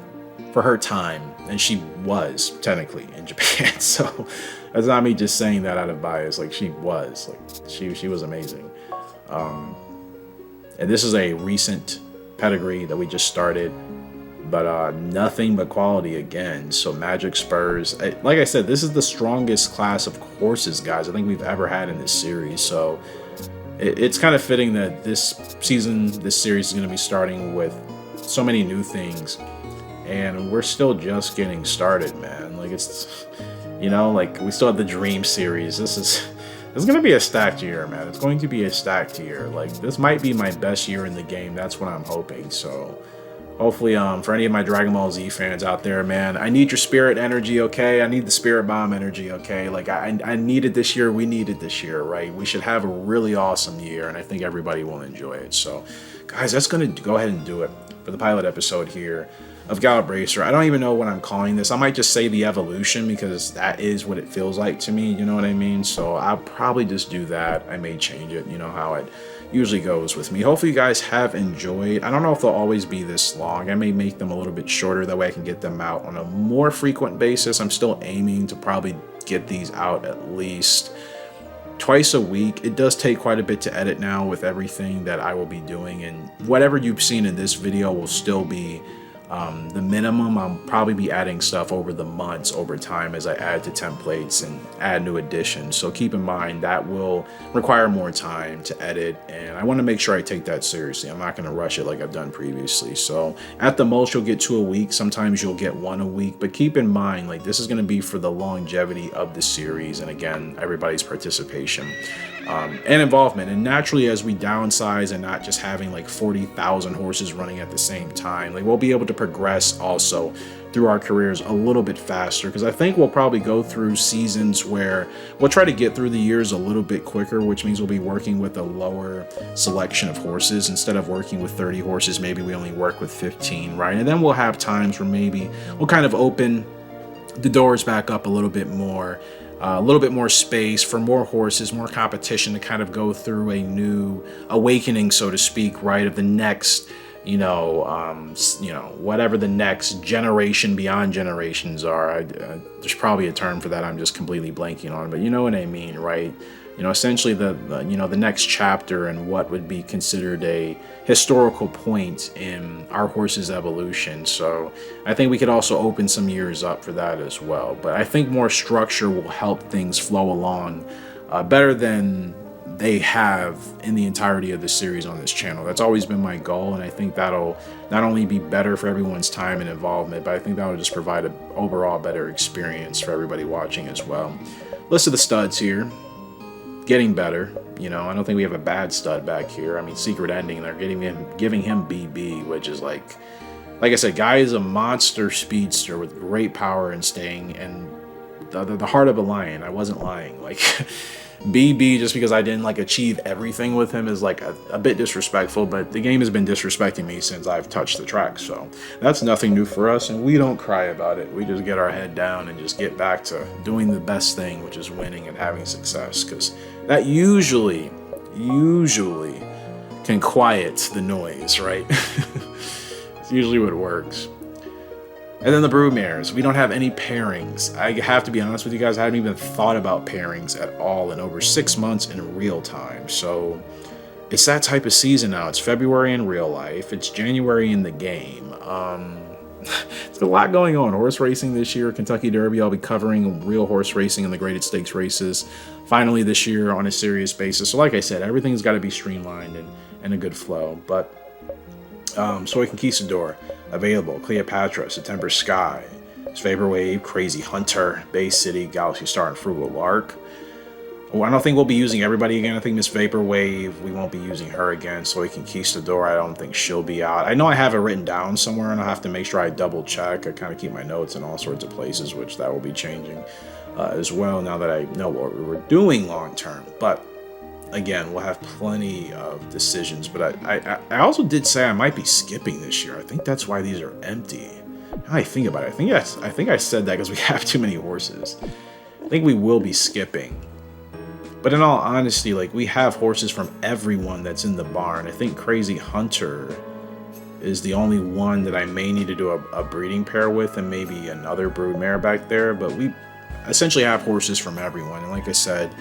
time, and she was technically in Japan. So that's not me just saying that out of bias. Like, she was amazing. And this is a recent pedigree that we just started, but nothing but quality again. So Magic Spurs, like I said, this is the strongest class of horses, guys, I think we've ever had in this series. So it's kind of fitting that this series is going to be starting with so many new things, and we're still just getting started, man. Like, it's, you know, like, we still have the Dream series. This is going to be a stacked year, man. It's going to be a stacked year. Like, this might be my best year in the game. That's what I'm hoping. So hopefully, for any of my Dragon Ball Z fans out there, man, I need your spirit energy, okay? I need the spirit bomb energy, okay? Like, I need it this year. We need it this year, right? We should have a really awesome year, and I think everybody will enjoy it. So guys, that's going to go ahead and do it for the pilot episode here of Gallop Racer. I don't even know what I'm calling this. I might just say the evolution because that is what it feels like to me. You know what I mean? So I'll probably just do that. I may change it. You know how it usually goes with me. Hopefully you guys have enjoyed. I don't know if they'll always be this long. I may make them a little bit shorter. That way I can get them out on a more frequent basis. I'm still aiming to probably get these out at least twice a week. It does take quite a bit to edit now with everything that I will be doing, and whatever you've seen in this video will still be the minimum. I'll probably be adding stuff over the months over time as I add to templates and add new additions. So keep in mind that will require more time to edit, and I want to make sure I take that seriously. I'm not going to rush it like I've done previously. So at the most you'll get 2 a week. Sometimes you'll get 1 a week, but keep in mind like this is going to be for the longevity of the series, and again everybody's participation and involvement. And naturally, as we downsize and not just having like 40,000 horses running at the same time, like we'll be able to progress also through our careers a little bit faster, because I think we'll probably go through seasons where we'll try to get through the years a little bit quicker, which means we'll be working with a lower selection of horses. Instead of working with 30 horses, maybe we only work with 15, right? And then we'll have times where maybe we'll kind of open the doors back up a little bit more, a little bit more space for more horses, more competition to kind of go through a new awakening, so to speak, right, of the next, whatever the next generation beyond generations are. There's probably a term for that I'm just completely blanking on, but you know what I mean, right? Essentially the next chapter and what would be considered a historical point in our horse's evolution. So I think we could also open some years up for that as well. But I think more structure will help things flow along better than they have in the entirety of the series on this channel. That's always been my goal, and I think that'll not only be better for everyone's time and involvement, but I think that'll just provide an overall better experience for everybody watching as well. List of the studs here. Getting better. I don't think we have a bad stud back here. I mean, Secret Ending, they're giving him BB, which is like I said, guy is a monster speedster with great power and staying, and the heart of a lion. I wasn't lying. Like BB, just because I didn't achieve everything with him, is a bit disrespectful, but the game has been disrespecting me since I've touched the track, so that's nothing new for us, and we don't cry about it. We just get our head down and just get back to doing the best thing, which is winning and having success, because that usually can quiet the noise, right? It's usually what works. And then the Broodmares. We don't have any pairings. I have to be honest with you guys, I haven't even thought about pairings at all in over 6 months in real time. So it's that type of season now. It's February in real life. It's January in the game. There's a lot going on. Horse racing this year, Kentucky Derby. I'll be covering real horse racing and the graded stakes races finally this year on a serious basis. So like I said, everything's got to be streamlined and a good flow. But Soy Conquistador, available. Cleopatra, September Sky, Vapor Wave, Crazy Hunter, Bay City, Galaxy Star, and Frugal Lark. Well, I don't think we'll be using everybody again. I think Miss Vapor Wave, we won't be using her again. Soy Conquistador, I don't think she'll be out. I know I have it written down somewhere, and I'll have to make sure I double check. I kind of keep my notes in all sorts of places, which that will be changing as well now that I know what we're doing long term. But again, we'll have plenty of decisions. But I also did say I might be skipping this year. I think that's why these are empty. Now I think about it, I think I said that because we have too many horses. I think we will be skipping. But in all honesty, we have horses from everyone that's in the barn. I think Crazy Hunter is the only one that I may need to do a breeding pair with, and maybe another broodmare back there. But we essentially have horses from everyone. And like I said,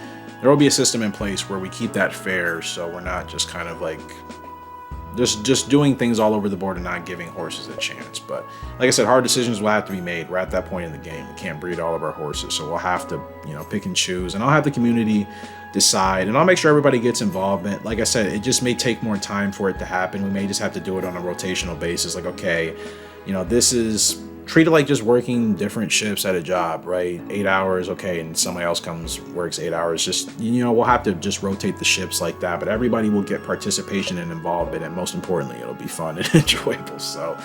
there will be a system in place where we keep that fair, so we're not just kind of just doing things all over the board and not giving horses a chance. But like I said, hard decisions will have to be made. We're at that point in the game. We can't breed all of our horses, so we'll have to, pick and choose. And I'll have the community decide, and I'll make sure everybody gets involvement. Like I said, it just may take more time for it to happen. We may just have to do it on a rotational basis. Okay, this is treat it like just working different shifts at a job, right? 8 hours, okay, and somebody else works 8 hours. Just, we'll have to just rotate the shifts like that, but everybody will get participation and involvement, and most importantly, it'll be fun and enjoyable. So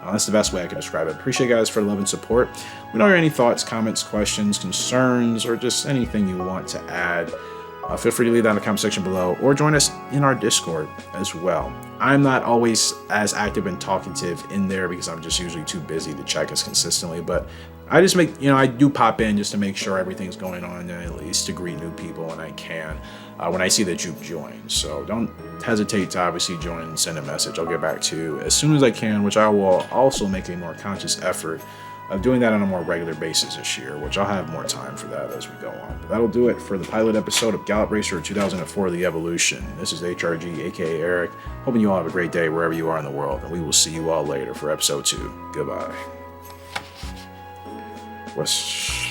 that's the best way I can describe it. Appreciate you guys for the love and support. We know any thoughts, comments, questions, concerns, or just anything you want to add. Feel free to leave that in the comment section below or join us in our Discord as well. I'm not always as active and talkative in there because I'm just usually too busy to check as consistently, but I just I do pop in just to make sure everything's going on, and at least to greet new people when I can, when I see that you've joined. So don't hesitate to obviously join and send a message. I'll get back to you as soon as I can, which I will also make a more conscious effort of doing that on a more regular basis this year, which I'll have more time for that as we go on. But that'll do it for the pilot episode of Gallop Racer 2004 The Evolution. This is HRG, aka Eric. Hoping you all have a great day wherever you are in the world, and we will see you all later for episode 2. Goodbye. What's